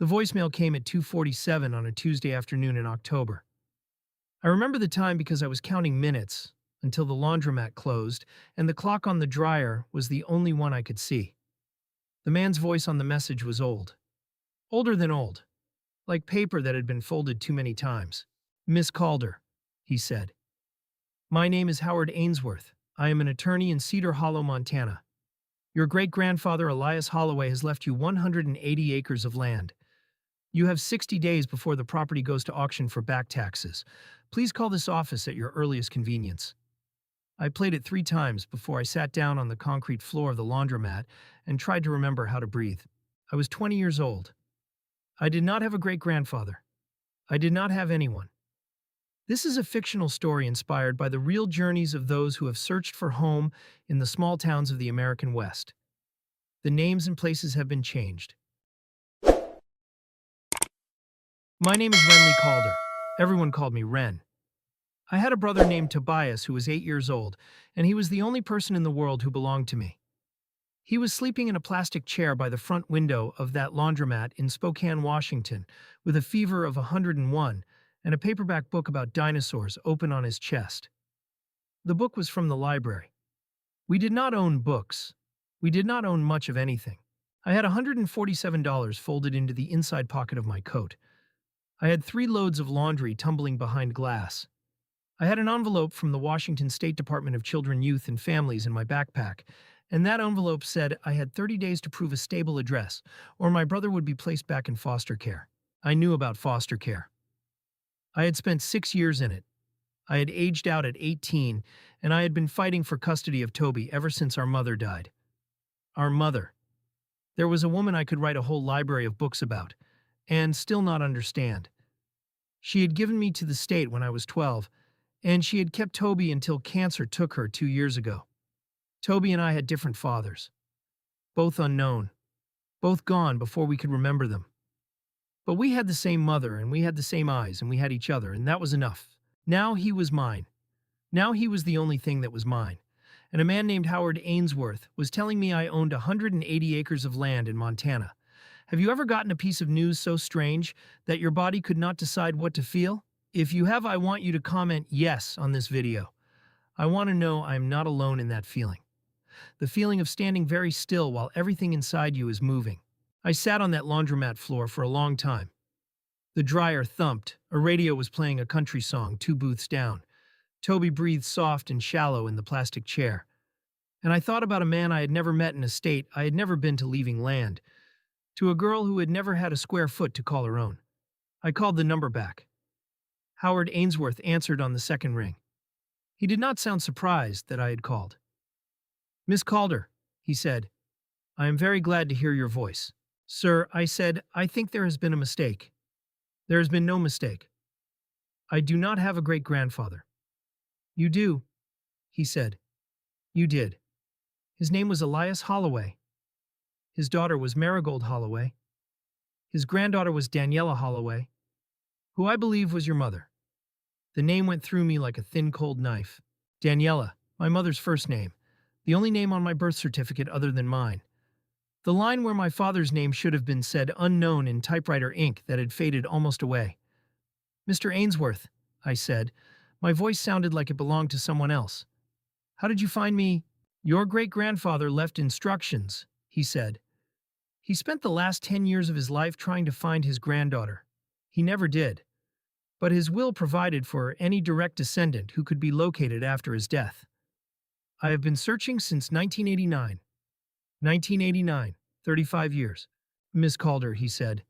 The voicemail came at 2:47 on a Tuesday afternoon in October. I remember the time because I was counting minutes until the laundromat closed, and the clock on the dryer was the only one I could see. The man's voice on the message was old. Older than old. Like paper that had been folded too many times. "Miss Calder," he said. "My name is Howard Ainsworth. I am an attorney in Cedar Hollow, Montana. Your great-grandfather Elias Holloway has left you 180 acres of land. You have 60 days before the property goes to auction for back taxes. Please call this office at your earliest convenience." I played it 3 times before I sat down on the concrete floor of the laundromat and tried to remember how to breathe. I was 20 years old. I did not have a great-grandfather. I did not have anyone. This is a fictional story inspired by the real journeys of those who have searched for home in the small towns of the American West. The names and places have been changed. My name is Renly Calder. Everyone called me Ren. I had a brother named Tobias who was 8 years old, and he was the only person in the world who belonged to me. He was sleeping in a plastic chair by the front window of that laundromat in Spokane, Washington, with a fever of 101 and a paperback book about dinosaurs open on his chest. The book was from the library. We did not own books. We did not own much of anything. I had $147 folded into the inside pocket of my coat. I had 3 loads of laundry tumbling behind glass. I had an envelope from the Washington State Department of Children, Youth, and Families in my backpack, and that envelope said I had 30 days to prove a stable address, or my brother would be placed back in foster care. I knew about foster care. I had spent 6 years in it. I had aged out at 18, and I had been fighting for custody of Toby ever since our mother died. Our mother. There was a woman I could write a whole library of books about, and still not understand. She had given me to the state when I was 12, and she had kept Toby until cancer took her 2 years ago. Toby and I had different fathers. Both unknown. Both gone before we could remember them. But we had the same mother, and we had the same eyes, and we had each other, and that was enough. Now he was mine. Now he was the only thing that was mine. And a man named Howard Ainsworth was telling me I owned 180 acres of land in Montana. Have you ever gotten a piece of news so strange that your body could not decide what to feel? If you have, I want you to comment yes on this video. I want to know I am not alone in that feeling. The feeling of standing very still while everything inside you is moving. I sat on that laundromat floor for a long time. The dryer thumped. A radio was playing a country song 2 booths down. Toby breathed soft and shallow in the plastic chair. And I thought about a man I had never met in a state I had never been to, leaving land, to a girl who had never had a square foot to call her own. I called the number back. Howard Ainsworth answered on the second ring. He did not sound surprised that I had called. "Miss Calder," he said, "I am very glad to hear your voice." "Sir," I said, "I think there has been a mistake." "There has been no mistake. I do not have a great-grandfather." "You do," he said. "You did. His name was Elias Holloway. His daughter was Marigold Holloway. His granddaughter was Daniela Holloway, who I believe was your mother." The name went through me like a thin, cold knife. Daniela, my mother's first name, the only name on my birth certificate other than mine. The line where my father's name should have been said unknown in typewriter ink that had faded almost away. "Mr. Ainsworth," I said. My voice sounded like it belonged to someone else. "How did you find me?" "Your great-grandfather left instructions," he said. "He spent the last 10 years of his life trying to find his granddaughter. He never did. But his will provided for any direct descendant who could be located after his death. I have been searching since 1989. 1989, 35 years. Miss Calder," he said.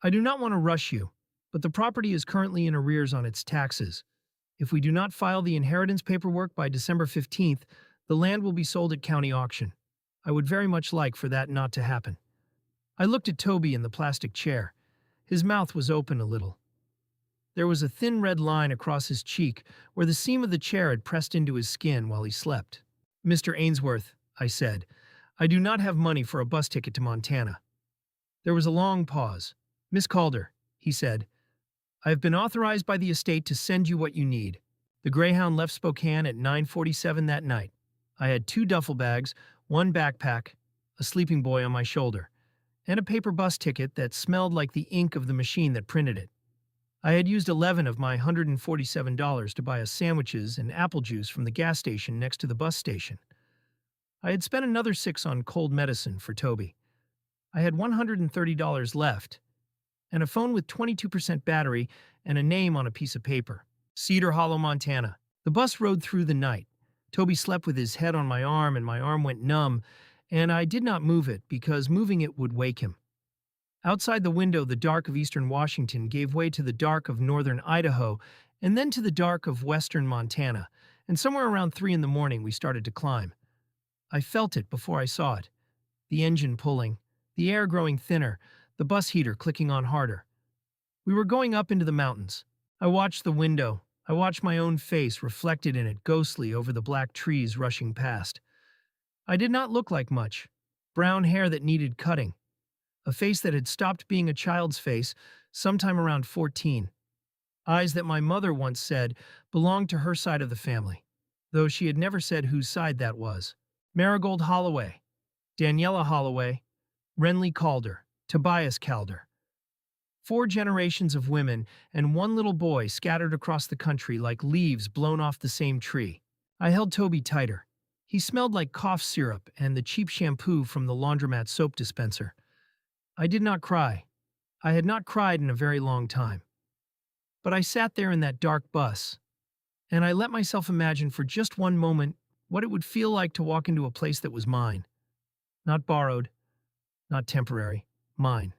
"I do not want to rush you, but the property is currently in arrears on its taxes. If we do not file the inheritance paperwork by December 15th, the land will be sold at county auction. I would very much like for that not to happen." I looked at Toby in the plastic chair. His mouth was open a little. There was a thin red line across his cheek where the seam of the chair had pressed into his skin while he slept. "Mr. Ainsworth," I said, "I do not have money for a bus ticket to Montana." There was a long pause. "Miss Calder," he said, "I have been authorized by the estate to send you what you need." The Greyhound left Spokane at 9:47 that night. I had 2 duffel bags, 1 backpack, a sleeping boy on my shoulder, and a paper bus ticket that smelled like the ink of the machine that printed it. I had used 11 of my $147 to buy us sandwiches and apple juice from the gas station next to the bus station. I had spent another 6 on cold medicine for Toby. I had $130 left, and a phone with 22% battery and a name on a piece of paper. Cedar Hollow, Montana. The bus rode through the night. Toby slept with his head on my arm, and my arm went numb, and I did not move it because moving it would wake him. Outside the window, the dark of eastern Washington gave way to the dark of northern Idaho, and then to the dark of western Montana, and somewhere around 3 in the morning we started to climb. I felt it before I saw it. The engine pulling, the air growing thinner, the bus heater clicking on harder. We were going up into the mountains. I watched the window. I watched my own face reflected in it ghostly over the black trees rushing past. I did not look like much. Brown hair that needed cutting. A face that had stopped being a child's face sometime around 14. Eyes that my mother once said belonged to her side of the family, though she had never said whose side that was. Marigold Holloway, Daniela Holloway, Renly Calder, Tobias Calder. 4 generations of women and one little boy scattered across the country like leaves blown off the same tree. I held Toby tighter. He smelled like cough syrup and the cheap shampoo from the laundromat soap dispenser. I did not cry. I had not cried in a very long time. But I sat there in that dark bus, and I let myself imagine for just one moment what it would feel like to walk into a place that was mine. Not borrowed, not temporary, mine.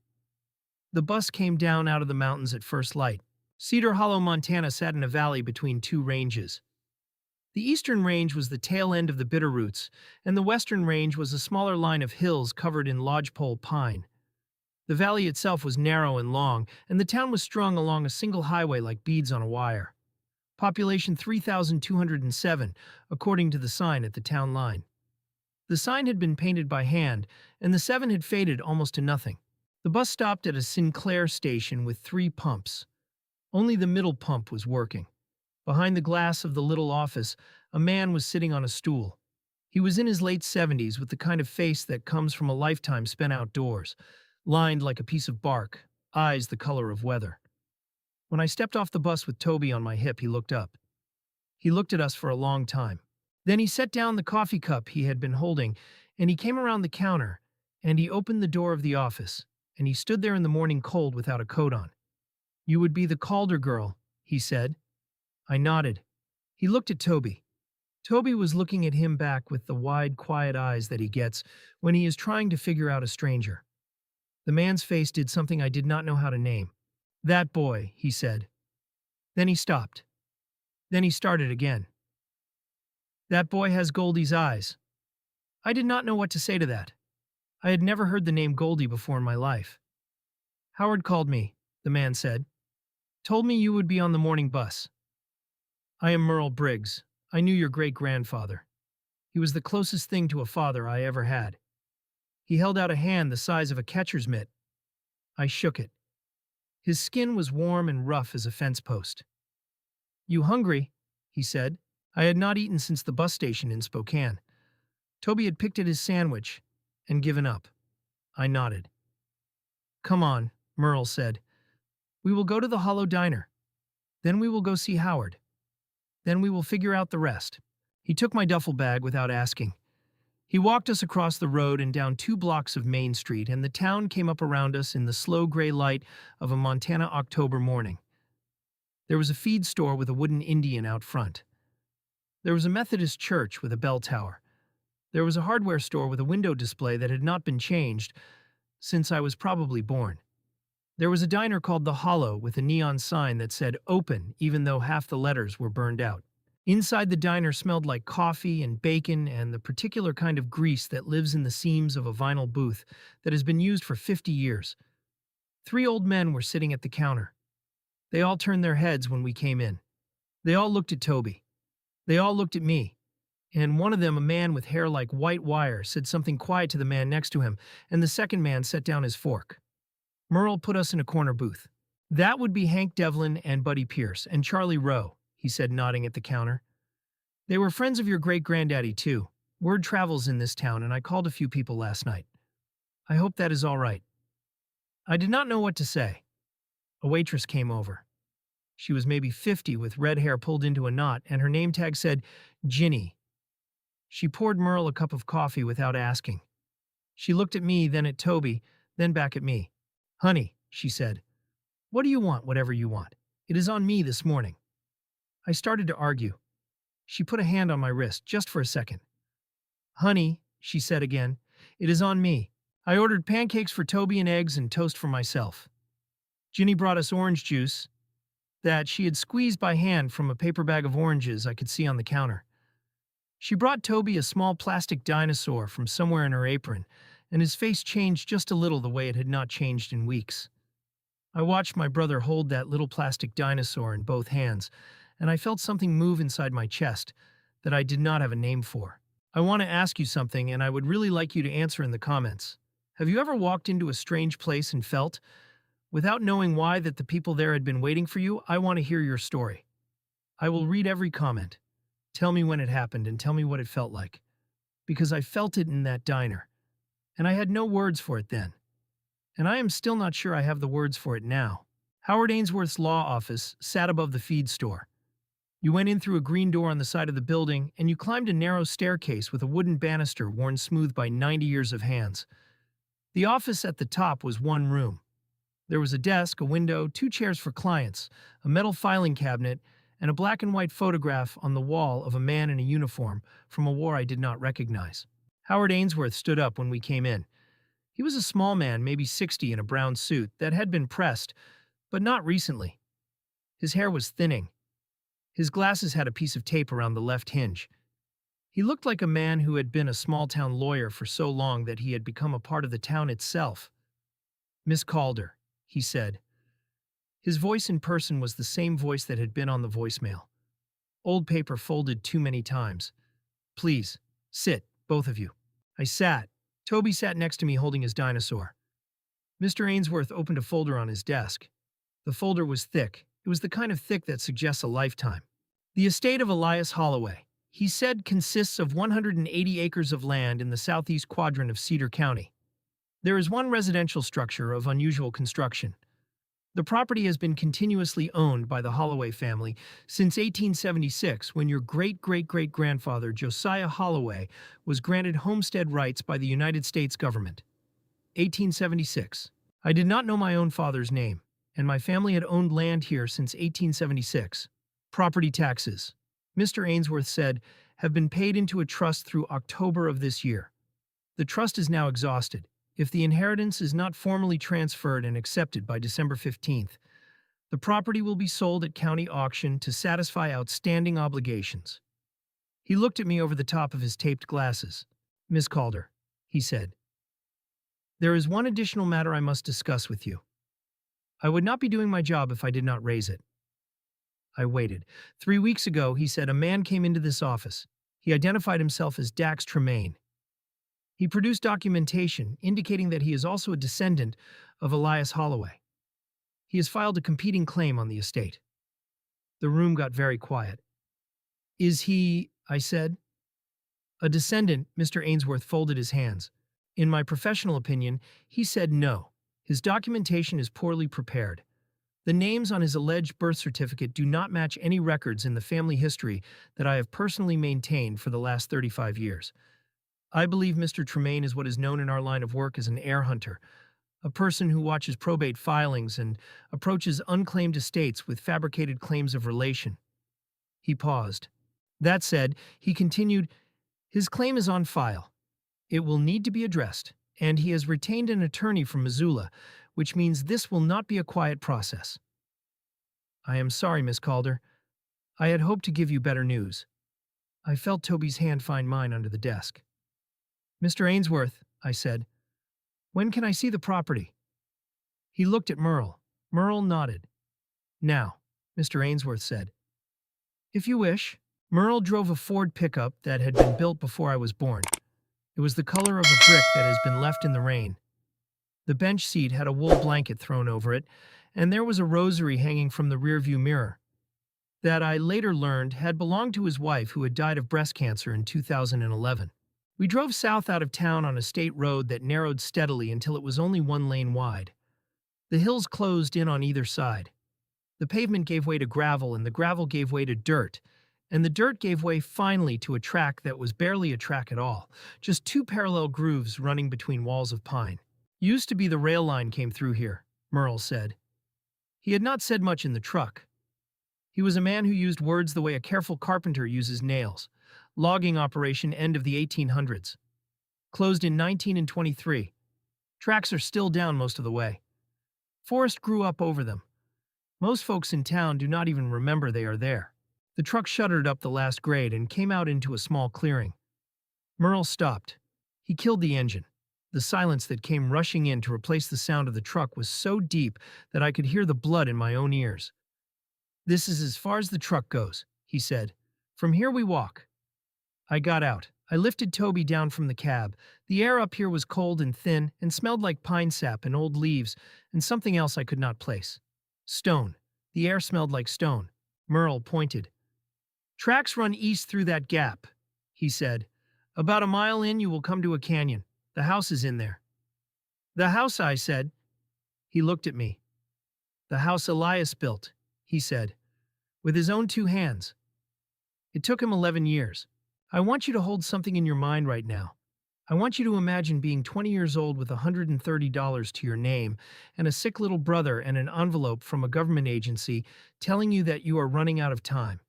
The bus came down out of the mountains at first light. Cedar Hollow, Montana sat in a valley between 2 ranges. The eastern range was the tail end of the Bitterroots, and the western range was a smaller line of hills covered in lodgepole pine. The valley itself was narrow and long, and the town was strung along a single highway like beads on a wire. Population 3,207, according to the sign at the town line. The sign had been painted by hand, and the 7 had faded almost to nothing. The bus stopped at a Sinclair station with 3 pumps. Only the middle pump was working. Behind the glass of the little office, a man was sitting on a stool. He was in his late 70s with the kind of face that comes from a lifetime spent outdoors, lined like a piece of bark, eyes the color of weather. When I stepped off the bus with Toby on my hip, he looked up. He looked at us for a long time. Then he set down the coffee cup he had been holding, and he came around the counter, and he opened the door of the office, and he stood there in the morning cold without a coat on. "You would be the Calder girl," he said. I nodded. He looked at Toby. Toby was looking at him back with the wide, quiet eyes that he gets when he is trying to figure out a stranger. The man's face did something I did not know how to name. "That boy," he said. Then he stopped. Then he started again. "That boy has Goldie's eyes." I did not know what to say to that. I had never heard the name Goldie before in my life. "Howard called me," the man said. "Told me you would be on the morning bus." "I am Merle Briggs. I knew your great-grandfather. He was the closest thing to a father I ever had." He held out a hand the size of a catcher's mitt. I shook it. His skin was warm and rough as a fence post. "You hungry?" he said. I had not eaten since the bus station in Spokane. Toby had picked at his sandwich and given up. I nodded. "Come on," Merle said. "We will go to the Hollow Diner. Then we will go see Howard. Then we will figure out the rest." He took my duffel bag without asking. He walked us across the road and down 2 blocks of Main Street, and the town came up around us in the slow gray light of a Montana October morning. There was a feed store with a wooden Indian out front. There was a Methodist church with a bell tower. There was a hardware store with a window display that had not been changed since I was probably born. There was a diner called The Hollow with a neon sign that said "Open," even though half the letters were burned out. Inside the diner smelled like coffee and bacon and the particular kind of grease that lives in the seams of a vinyl booth that has been used for 50 years. 3 old men were sitting at the counter. They all turned their heads when we came in. They all looked at Toby. They all looked at me. And one of them, a man with hair like white wire, said something quiet to the man next to him, and the second man set down his fork. Merle put us in a corner booth. "That would be Hank Devlin and Buddy Pierce and Charlie Rowe," he said, nodding at the counter. "They were friends of your great-granddaddy, too. Word travels in this town, and I called a few people last night. I hope that is all right." I did not know what to say. A waitress came over. She was maybe 50 with red hair pulled into a knot, and her name tag said Ginny. She poured Merle a cup of coffee without asking. She looked at me, then at Toby, then back at me. "Honey," she said, "what do you want, whatever you want? It is on me this morning." I started to argue. She put a hand on my wrist, just for a second. "Honey," she said again, "it is on me. I ordered pancakes for Toby and eggs and toast for myself. Ginny brought us orange juice that she had squeezed by hand from a paper bag of oranges I could see on the counter. She brought Toby a small plastic dinosaur from somewhere in her apron, and his face changed just a little the way it had not changed in weeks. I watched my brother hold that little plastic dinosaur in both hands, and I felt something move inside my chest that I did not have a name for. I want to ask you something, and I would really like you to answer in the comments. Have you ever walked into a strange place and felt, without knowing why, that the people there had been waiting for you? I want to hear your story. I will read every comment. Tell me when it happened and tell me what it felt like. Because I felt it in that diner. And I had no words for it then. And I am still not sure I have the words for it now. Howard Ainsworth's law office sat above the feed store. You went in through a green door on the side of the building, and you climbed a narrow staircase with a wooden banister worn smooth by 90 years of hands. The office at the top was one room. There was a desk, a window, 2 chairs for clients, a metal filing cabinet, and a black and white photograph on the wall of a man in a uniform from a war I did not recognize. Howard Ainsworth stood up when we came in. He was a small man, maybe 60, in a brown suit that had been pressed, but not recently. His hair was thinning. His glasses had a piece of tape around the left hinge. He looked like a man who had been a small-town lawyer for so long that he had become a part of the town itself. "Miss Calder," he said. His voice in person was the same voice that had been on the voicemail. Old paper folded too many times. "Please, sit, both of you." I sat. Toby sat next to me holding his dinosaur. Mr. Ainsworth opened a folder on his desk. The folder was thick. It was the kind of thick that suggests a lifetime. "The estate of Elias Holloway," he said, "consists of 180 acres of land in the southeast quadrant of Cedar County. There is one residential structure of unusual construction. The property has been continuously owned by the Holloway family since 1876, when your great-great-great-grandfather Josiah Holloway was granted homestead rights by the United States government. 1876. I did not know my own father's name, and my family had owned land here since 1876. Property taxes," Mr. Ainsworth said, "have been paid into a trust through October of this year. The trust is now exhausted. If the inheritance is not formally transferred and accepted by December 15th, the property will be sold at county auction to satisfy outstanding obligations." He looked at me over the top of his taped glasses. "Miss Calder," he said, "there is one additional matter I must discuss with you. I would not be doing my job if I did not raise it." I waited. 3 weeks ago, he said, a man came into this office. He identified himself as Dax Tremaine. He produced documentation indicating that he is also a descendant of Elias Holloway. He has filed a competing claim on the estate. The room got very quiet. "Is he," I said. "A descendant?" Mr. Ainsworth folded his hands. "In my professional opinion," he said, "no. His documentation is poorly prepared. The names on his alleged birth certificate do not match any records in the family history that I have personally maintained for the last 35 years. I believe Mr. Tremaine is what is known in our line of work as an heir hunter, a person who watches probate filings and approaches unclaimed estates with fabricated claims of relation." He paused. That said, he continued, "His claim is on file. It will need to be addressed, and he has retained an attorney from Missoula, which means this will not be a quiet process." "I am sorry, Miss Calder. I had hoped to give you better news." I felt Toby's hand find mine under the desk. "Mr. Ainsworth," I said, "when can I see the property?" He looked at Merle. Merle nodded. "Now," Mr. Ainsworth said. "If you wish." Merle drove a Ford pickup that had been built before I was born. It was the color of a brick that has been left in the rain. The bench seat had a wool blanket thrown over it, and there was a rosary hanging from the rearview mirror that I later learned had belonged to his wife, who had died of breast cancer in 2011. We drove south out of town on a state road that narrowed steadily until it was only 1 lane wide. The hills closed in on either side. The pavement gave way to gravel, and the gravel gave way to dirt, and the dirt gave way finally to a track that was barely a track at all, just two parallel grooves running between walls of pine. Used to be the rail line came through here, Merle said. He had not said much in the truck. He was a man who used words the way a careful carpenter uses nails. Logging operation end of the 1800s. Closed in 1923. Tracks are still down most of the way. Forest grew up over them. Most folks in town do not even remember they are there. The truck shuddered up the last grade and came out into a small clearing. Merle stopped. He killed the engine. The silence that came rushing in to replace the sound of the truck was so deep that I could hear the blood in my own ears. "This is as far as the truck goes," he said. "From here we walk." I got out. I lifted Toby down from the cab. The air up here was cold and thin and smelled like pine sap and old leaves and something else I could not place. Stone. The air smelled like stone. Merle pointed. "Tracks run east through that gap," he said. "About a mile in you will come to a canyon. The house is in there." "The house," I said. He looked at me. "The house Elias built," he said, with his own two hands. It took him 11 years. I want you to hold something in your mind right now. I want you to imagine being 20 years old with $130 to your name and a sick little brother and an envelope from a government agency telling you that you are running out of time.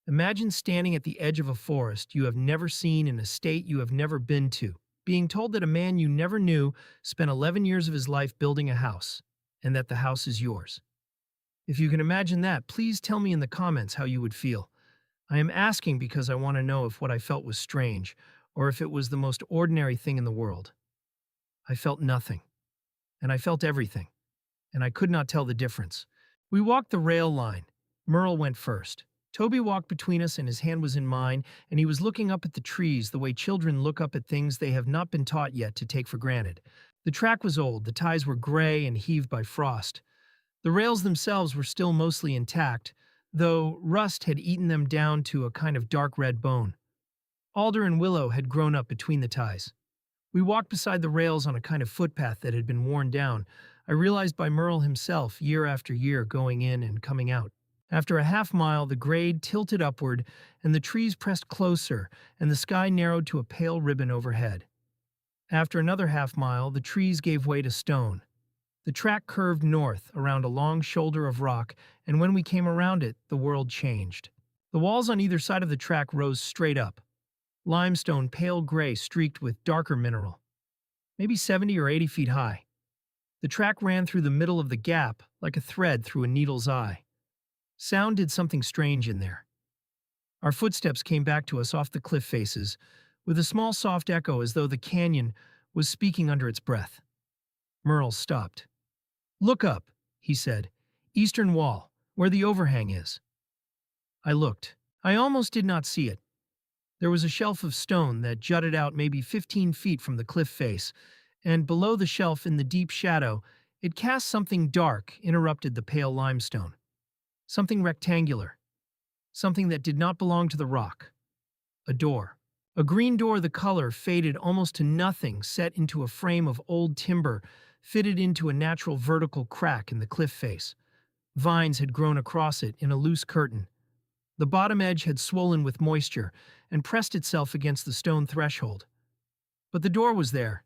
Imagine standing at the edge of a forest you have never seen in a state you have never been to, being told that a man you never knew spent 11 years of his life building a house, and that the house is yours. If you can imagine that, please tell me in the comments how you would feel. I am asking because I want to know if what I felt was strange, or if it was the most ordinary thing in the world. I felt nothing, and I felt everything, and I could not tell the difference. We walked the rail line. Merle went first. Toby walked between us and his hand was in mine, and he was looking up at the trees the way children look up at things they have not been taught yet to take for granted. The track was old, the ties were gray and heaved by frost. The rails themselves were still mostly intact, though rust had eaten them down to a kind of dark red bone. Alder and willow had grown up between the ties. We walked beside the rails on a kind of footpath that had been worn down, I realized by Merle himself year after year going in and coming out. After a half mile, the grade tilted upward, and the trees pressed closer, and the sky narrowed to a pale ribbon overhead. After another half mile, the trees gave way to stone. The track curved north around a long shoulder of rock, and when we came around it, the world changed. The walls on either side of the track rose straight up. Limestone, pale gray, streaked with darker mineral. Maybe 70 or 80 feet high. The track ran through the middle of the gap, like a thread through a needle's eye. Sound did something strange in there. Our footsteps came back to us off the cliff faces, with a small soft echo as though the canyon was speaking under its breath. Merle stopped. "Look up," he said. "Eastern wall, where the overhang is." I looked. I almost did not see it. There was a shelf of stone that jutted out maybe 15 feet from the cliff face, and below the shelf in the deep shadow, it cast something dark, interrupted the pale limestone. Something rectangular. Something that did not belong to the rock. A door. A green door, the color faded almost to nothing, set into a frame of old timber, fitted into a natural vertical crack in the cliff face. Vines had grown across it in a loose curtain. The bottom edge had swollen with moisture and pressed itself against the stone threshold. But the door was there.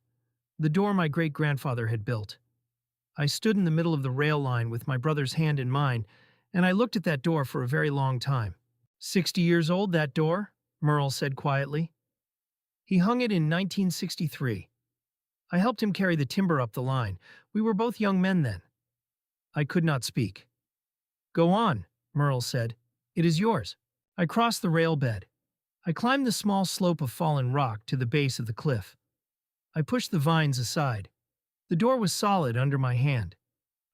The door my great-grandfather had built. I stood in the middle of the rail line with my brother's hand in mine, and I looked at that door for a very long time. 60 years old, that door, Merle said quietly. He hung it in 1963. I helped him carry the timber up the line. We were both young men then. I could not speak. "Go on," Merle said. "It is yours." I crossed the rail bed. I climbed the small slope of fallen rock to the base of the cliff. I pushed the vines aside. The door was solid under my hand.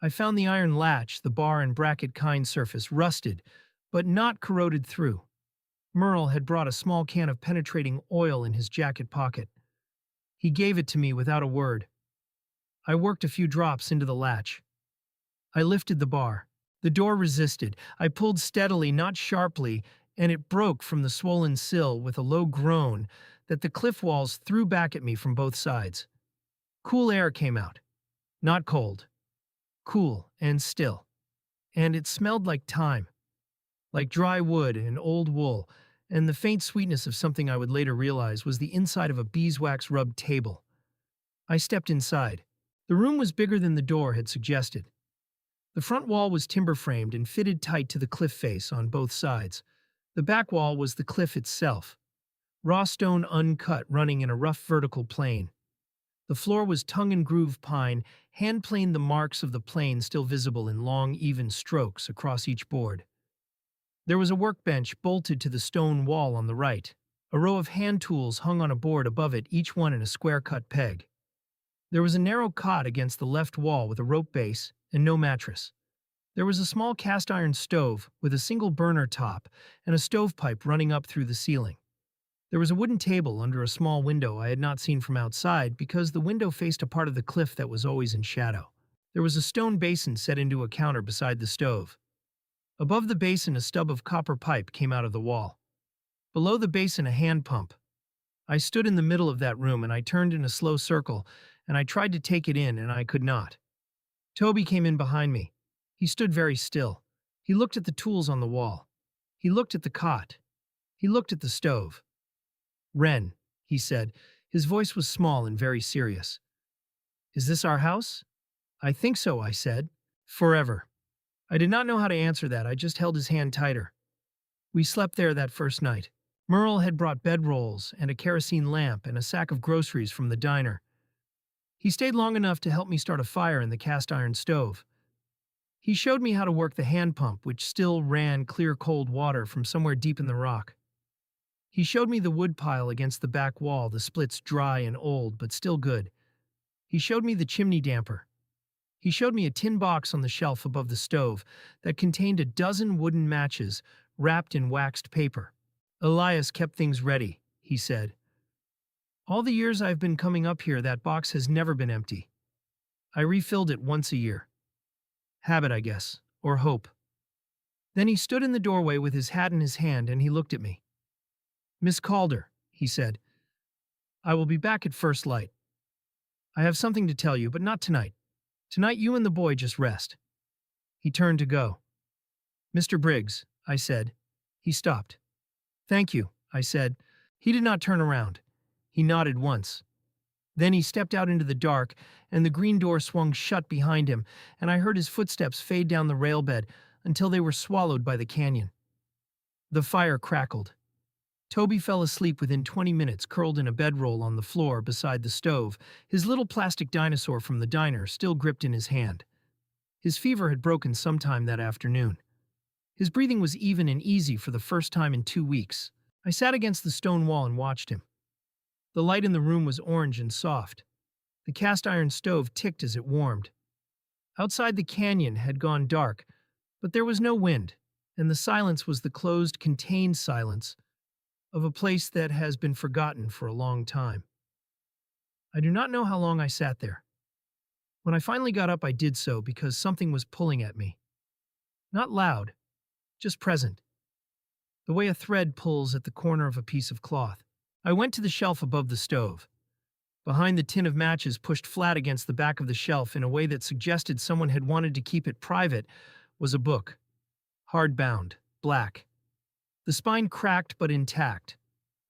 I found the iron latch, the bar and bracket kind surface, rusted, but not corroded through. Merle had brought a small can of penetrating oil in his jacket pocket. He gave it to me without a word. I worked a few drops into the latch. I lifted the bar. The door resisted. I pulled steadily, not sharply, and it broke from the swollen sill with a low groan that the cliff walls threw back at me from both sides. Cool air came out. Not cold. cool and still. And it smelled like time, like dry wood and old wool, and the faint sweetness of something I would later realize was the inside of a beeswax-rubbed table. I stepped inside. The room was bigger than the door had suggested. The front wall was timber-framed and fitted tight to the cliff face on both sides. The back wall was the cliff itself, raw stone uncut running in a rough vertical plane. The floor was tongue-and-groove pine, hand-planed, the marks of the plane still visible in long, even strokes across each board. There was a workbench bolted to the stone wall on the right. A row of hand tools hung on a board above it, each one in a square-cut peg. There was a narrow cot against the left wall with a rope base and no mattress. There was a small cast-iron stove with a single burner top and a stovepipe running up through the ceiling. There was a wooden table under a small window I had not seen from outside because the window faced a part of the cliff that was always in shadow. There was a stone basin set into a counter beside the stove. Above the basin, a stub of copper pipe came out of the wall. Below the basin, a hand pump. I stood in the middle of that room and I turned in a slow circle and I tried to take it in and I could not. Toby came in behind me. He stood very still. He looked at the tools on the wall. He looked at the cot. He looked at the stove. "Ren," he said. His voice was small and very serious. "Is this our house?" "I think so," I said. "Forever." I did not know how to answer that. I just held his hand tighter. We slept there that first night. Merle had brought bedrolls and a kerosene lamp and a sack of groceries from the diner. He stayed long enough to help me start a fire in the cast-iron stove. He showed me how to work the hand pump, which still ran clear cold water from somewhere deep in the rock. He showed me the wood pile against the back wall, the splits dry and old but still good. He showed me the chimney damper. He showed me a tin box on the shelf above the stove that contained a dozen wooden matches wrapped in waxed paper. "Elias kept things ready," he said. "All the years I've been coming up here, that box has never been empty. I refilled it once a year. Habit, I guess, or hope." Then he stood in the doorway with his hat in his hand and he looked at me. "Miss Calder," he said, "I will be back at first light. I have something to tell you, but not tonight. Tonight you and the boy just rest." He turned to go. "Mr. Briggs," I said. He stopped. "Thank you," I said. He did not turn around. He nodded once. Then he stepped out into the dark, and the green door swung shut behind him, and I heard his footsteps fade down the railbed until they were swallowed by the canyon. The fire crackled. Toby fell asleep within 20 minutes, curled in a bedroll on the floor beside the stove, his little plastic dinosaur from the diner still gripped in his hand. His fever had broken sometime that afternoon. His breathing was even and easy for the first time in 2 weeks. I sat against the stone wall and watched him. The light in the room was orange and soft. The cast-iron stove ticked as it warmed. Outside, the canyon had gone dark, but there was no wind, and the silence was the closed, contained silence of a place that has been forgotten for a long time. I do not know how long I sat there. When I finally got up, I did so because something was pulling at me. Not loud, just present. The way a thread pulls at the corner of a piece of cloth. I went to the shelf above the stove. Behind the tin of matches pushed flat against the back of the shelf in a way that suggested someone had wanted to keep it private was a book. Hard-bound, black. The spine cracked but intact.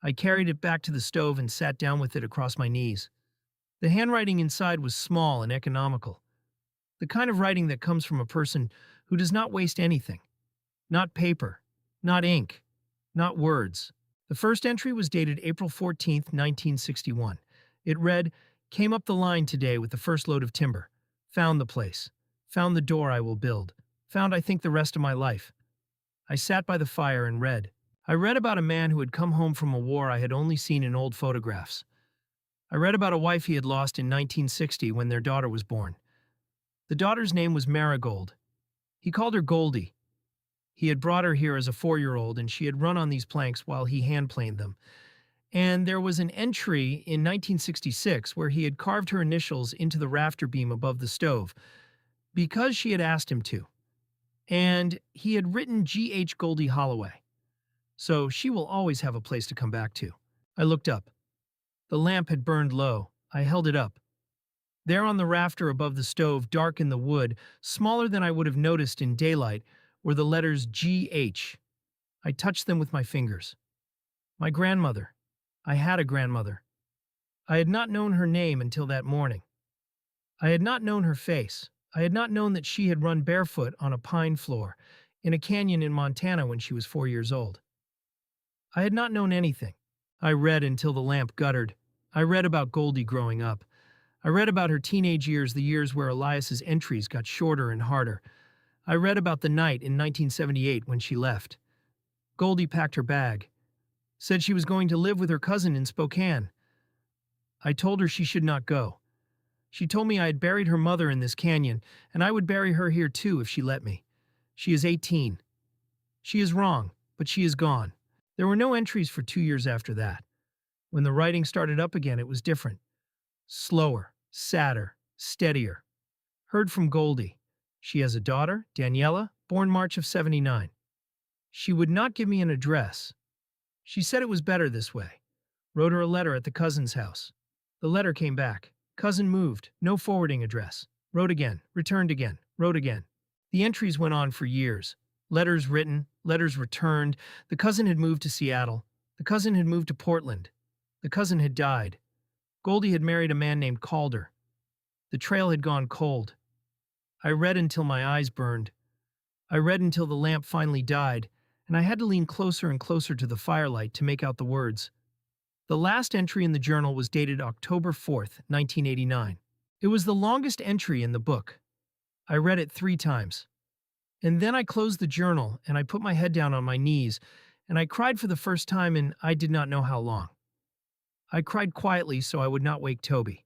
I carried it back to the stove and sat down with it across my knees. The handwriting inside was small and economical. The kind of writing that comes from a person who does not waste anything. Not paper, not ink, not words. The first entry was dated April 14th, 1961. It read, "Came up the line today with the first load of timber. Found the place. Found the door I will build. Found, I think, the rest of my life." I sat by the fire and read. I read about a man who had come home from a war I had only seen in old photographs. I read about a wife he had lost in 1960 when their daughter was born. The daughter's name was Marigold. He called her Goldie. He had brought her here as a 4-year-old, and she had run on these planks while he hand-planed them. And there was an entry in 1966 where he had carved her initials into the rafter beam above the stove, because she had asked him to. And he had written G.H. Goldie Holloway. So she will always have a place to come back to. I looked up. The lamp had burned low. I held it up. There on the rafter above the stove, dark in the wood, smaller than I would have noticed in daylight, were the letters G-H. I touched them with my fingers. My grandmother. I had a grandmother. I had not known her name until that morning. I had not known her face. I had not known that she had run barefoot on a pine floor in a canyon in Montana when she was 4 years old. I had not known anything. I read until the lamp guttered. I read about Goldie growing up. I read about her teenage years, the years where Elias's entries got shorter and harder. I read about the night in 1978 when she left. Goldie packed her bag, said she was going to live with her cousin in Spokane. I told her she should not go. She told me I had buried her mother in this canyon, and I would bury her here too if she let me. She is 18. She is wrong, but she is gone. There were no entries for 2 years after that. When the writing started up again, it was different. Slower, sadder, steadier. Heard from Goldie. She has a daughter, Daniela, born March of 79. She would not give me an address. She said it was better this way. Wrote her a letter at the cousin's house. The letter came back. Cousin moved, no forwarding address. Wrote again, returned again, wrote again. The entries went on for years. Letters written, letters returned. The cousin had moved to Seattle. The cousin had moved to Portland. The cousin had died. Goldie had married a man named Calder. The trail had gone cold. I read until my eyes burned. I read until the lamp finally died, and I had to lean closer and closer to the firelight to make out the words. The last entry in the journal was dated October 4th, 1989. It was the longest entry in the book. I read it 3 times. And then I closed the journal and I put my head down on my knees, and I cried for the first time in I did not know how long. I cried quietly so I would not wake Toby.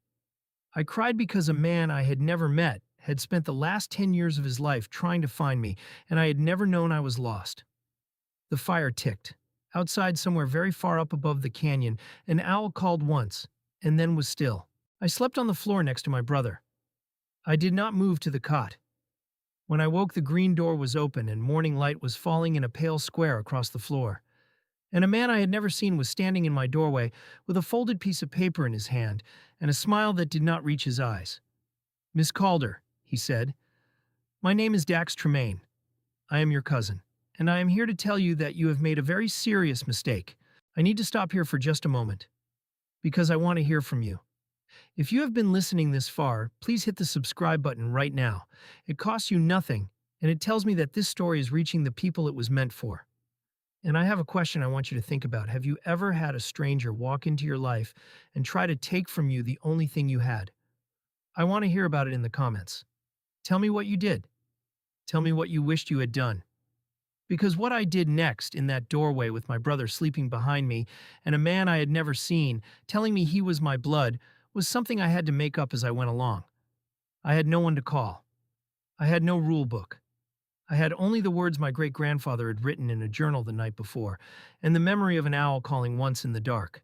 I cried because a man I had never met had spent the last 10 years of his life trying to find me, and I had never known I was lost. The fire ticked. Outside, somewhere very far up above the canyon, an owl called once, and then was still. I slept on the floor next to my brother. I did not move to the cot. When I woke, the green door was open and morning light was falling in a pale square across the floor. And a man I had never seen was standing in my doorway with a folded piece of paper in his hand and a smile that did not reach his eyes. "Miss Calder," he said, "my name is Dax Tremaine. I am your cousin, and I am here to tell you that you have made a very serious mistake. I need to stop here for just a moment, because I want to hear from you. If you have been listening this far, please hit the subscribe button right now. It costs you nothing, and it tells me that this story is reaching the people it was meant for. And I have a question I want you to think about. Have you ever had a stranger walk into your life and try to take from you the only thing you had? I want to hear about it in the comments. Tell me what you did. Tell me what you wished you had done. Because what I did next in that doorway with my brother sleeping behind me and a man I had never seen telling me he was my blood was something I had to make up as I went along. I had no one to call. I had no rule book. I had only the words my great-grandfather had written in a journal the night before, and the memory of an owl calling once in the dark.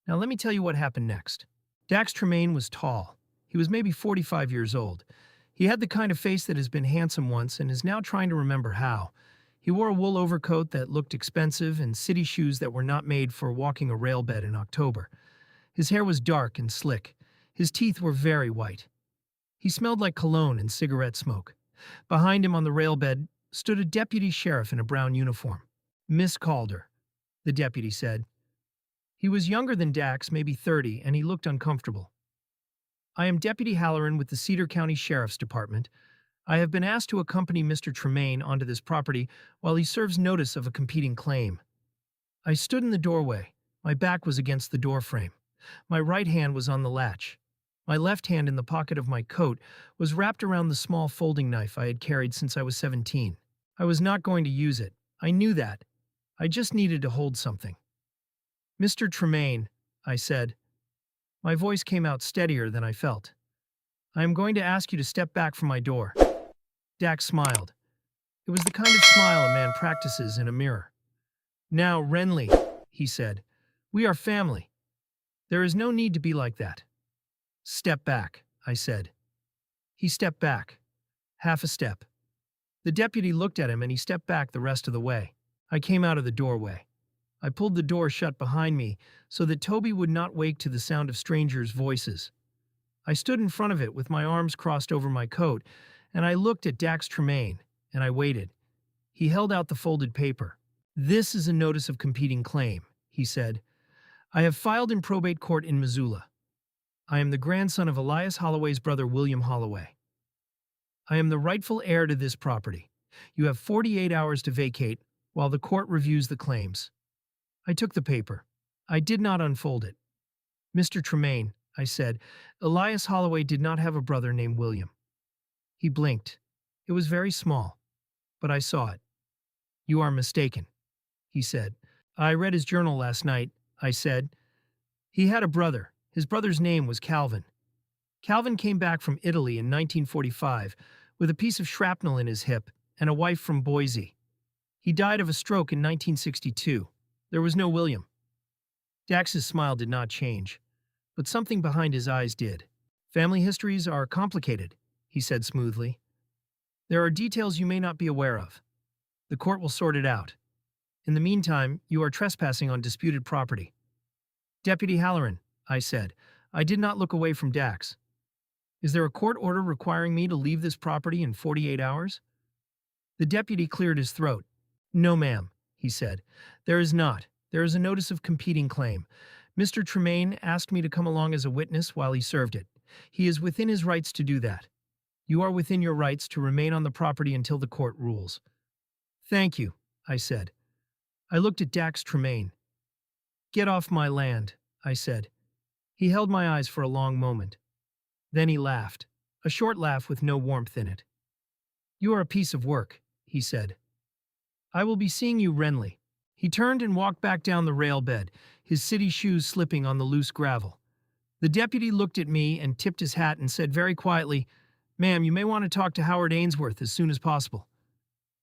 Now let me tell you what happened next. Dax Tremaine was tall. He was maybe 45 years old. He had the kind of face that has been handsome once and is now trying to remember how. He wore a wool overcoat that looked expensive and city shoes that were not made for walking a railbed in October. His hair was dark and slick. His teeth were very white. He smelled like cologne and cigarette smoke. Behind him on the railbed stood a deputy sheriff in a brown uniform. "Miss Calder," the deputy said. He was younger than Dax, maybe 30, and he looked uncomfortable. "I am Deputy Halloran with the Cedar County Sheriff's Department. I have been asked to accompany Mr. Tremaine onto this property while he serves notice of a competing claim." I stood in the doorway. My back was against the doorframe. My right hand was on the latch. My left hand, in the pocket of my coat, was wrapped around the small folding knife I had carried since I was 17. I was not going to use it. I knew that. I just needed to hold something. "Mr. Tremaine," I said. My voice came out steadier than I felt. "I am going to ask you to step back from my door." Dax smiled. It was the kind of smile a man practices in a mirror. "Now, Renly," he said, "we are family. There is no need to be like that." "Step back," I said. He stepped back. Half a step. The deputy looked at him and he stepped back the rest of the way. I came out of the doorway. I pulled the door shut behind me so that Toby would not wake to the sound of strangers' voices. I stood in front of it with my arms crossed over my coat, and I looked at Dax Tremaine, and I waited. He held out the folded paper. "This is a notice of competing claim," he said. "I have filed in probate court in Missoula. I am the grandson of Elias Holloway's brother William Holloway. I am the rightful heir to this property. You have 48 hours to vacate while the court reviews the claims." I took the paper. I did not unfold it. "Mr. Tremaine," I said, "Elias Holloway did not have a brother named William." He blinked. It was very small, but I saw it. "You are mistaken," he said. "I read his journal last night," I said. "He had a brother. His brother's name was Calvin. Calvin came back from Italy in 1945 with a piece of shrapnel in his hip and a wife from Boise. He died of a stroke in 1962. There was no William." Dax's smile did not change, but something behind his eyes did. "Family histories are complicated," he said smoothly. "There are details you may not be aware of. The court will sort it out. In the meantime, you are trespassing on disputed property." "Deputy Halloran," I said. I did not look away from Dax. "Is there a court order requiring me to leave this property in 48 hours? The deputy cleared his throat. "No, ma'am," he said. "There is not. There is a notice of competing claim. Mr. Tremaine asked me to come along as a witness while he served it. He is within his rights to do that. You are within your rights to remain on the property until the court rules." "Thank you," I said. I looked at Dax Tremaine. "Get off my land," I said. He held my eyes for a long moment. Then he laughed, a short laugh with no warmth in it. "You are a piece of work," he said. "I will be seeing you, Renly." He turned and walked back down the rail bed, his city shoes slipping on the loose gravel. The deputy looked at me and tipped his hat and said very quietly, "Ma'am, you may want to talk to Howard Ainsworth as soon as possible."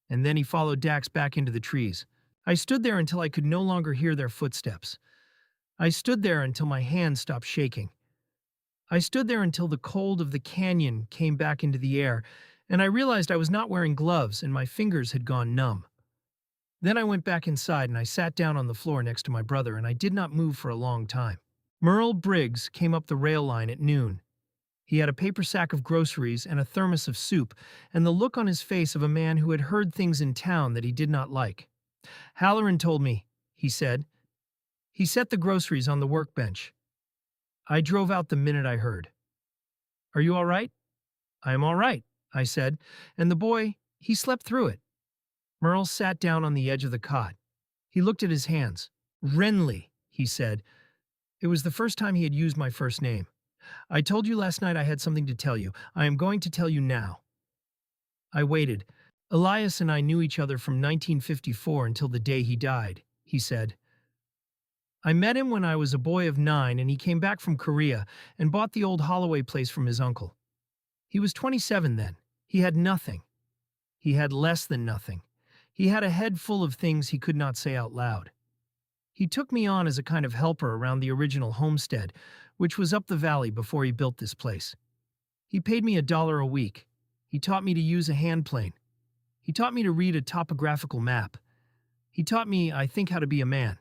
And then he followed Dax back into the trees. I stood there until I could no longer hear their footsteps. I stood there until my hands stopped shaking. I stood there until the cold of the canyon came back into the air, and I realized I was not wearing gloves and my fingers had gone numb. Then I went back inside and I sat down on the floor next to my brother, and I did not move for a long time. Merle Briggs came up the rail line at noon. He had a paper sack of groceries and a thermos of soup, and the look on his face of a man who had heard things in town that he did not like. "Halloran told me," he said. "He set the groceries on the workbench. I drove out the minute I heard." "Are you all right?" "I am all right," I said, "and the boy, he slept through it." Merle sat down on the edge of the cot. He looked at his hands. "Renly," he said. It was the first time he had used my first name. "I told you last night I had something to tell you. I am going to tell you now." I waited. "Elias and I knew each other from 1954 until the day he died," he said. "I met him when I was a boy of 9, and he came back from Korea and bought the old Holloway place from his uncle. He was 27 then. He had nothing. He had less than nothing. He had a head full of things he could not say out loud. He took me on as a kind of helper around the original homestead, which was up the valley before he built this place. He paid me $1 a week. He taught me to use a hand plane. He taught me to read a topographical map. He taught me, I think, how to be a man,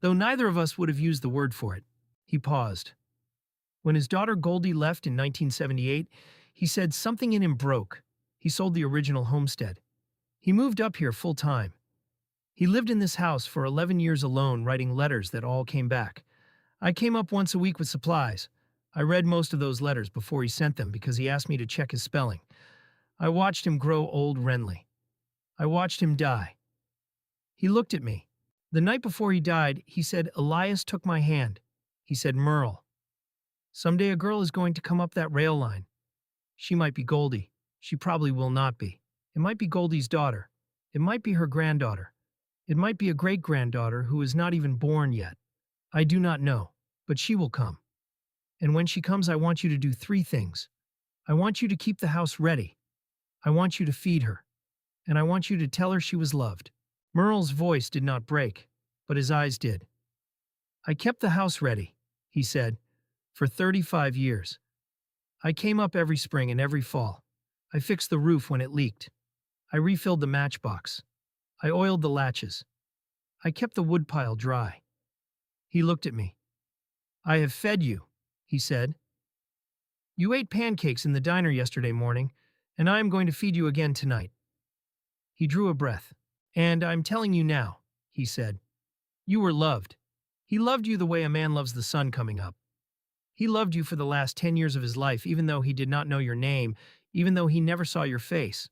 though neither of us would have used the word for it." He paused. When his daughter Goldie left in 1978, he said something in him broke. He sold the original homestead. He moved up here full time. He lived in this house for 11 years alone, writing letters that all came back. I came up once a week with supplies. I read most of those letters before he sent them because he asked me to check his spelling. I watched him grow old Renly. I watched him die. He looked at me. The night before he died, he said, "Elias took my hand." He said, "Merle, someday a girl is going to come up that rail line. She might be Goldie. She probably will not be. It might be Goldie's daughter. It might be her granddaughter. It might be a great-granddaughter who is not even born yet. I do not know, but she will come. And when she comes, I want you to do 3 things. I want you to keep the house ready. I want you to feed her. And I want you to tell her she was loved." Merle's voice did not break, but his eyes did. "I kept the house ready," he said, "for 35 years. I came up every spring and every fall. I fixed the roof when it leaked. I refilled the matchbox. I oiled the latches. I kept the woodpile dry." He looked at me. "I have fed you," he said. You ate pancakes in the diner yesterday morning, and I am going to feed you again tonight. He drew a breath. And I'm telling you now, he said. You were loved. He loved you the way a man loves the sun coming up. He loved you for the last 10 years of his life, even though he did not know your name, even though he never saw your face.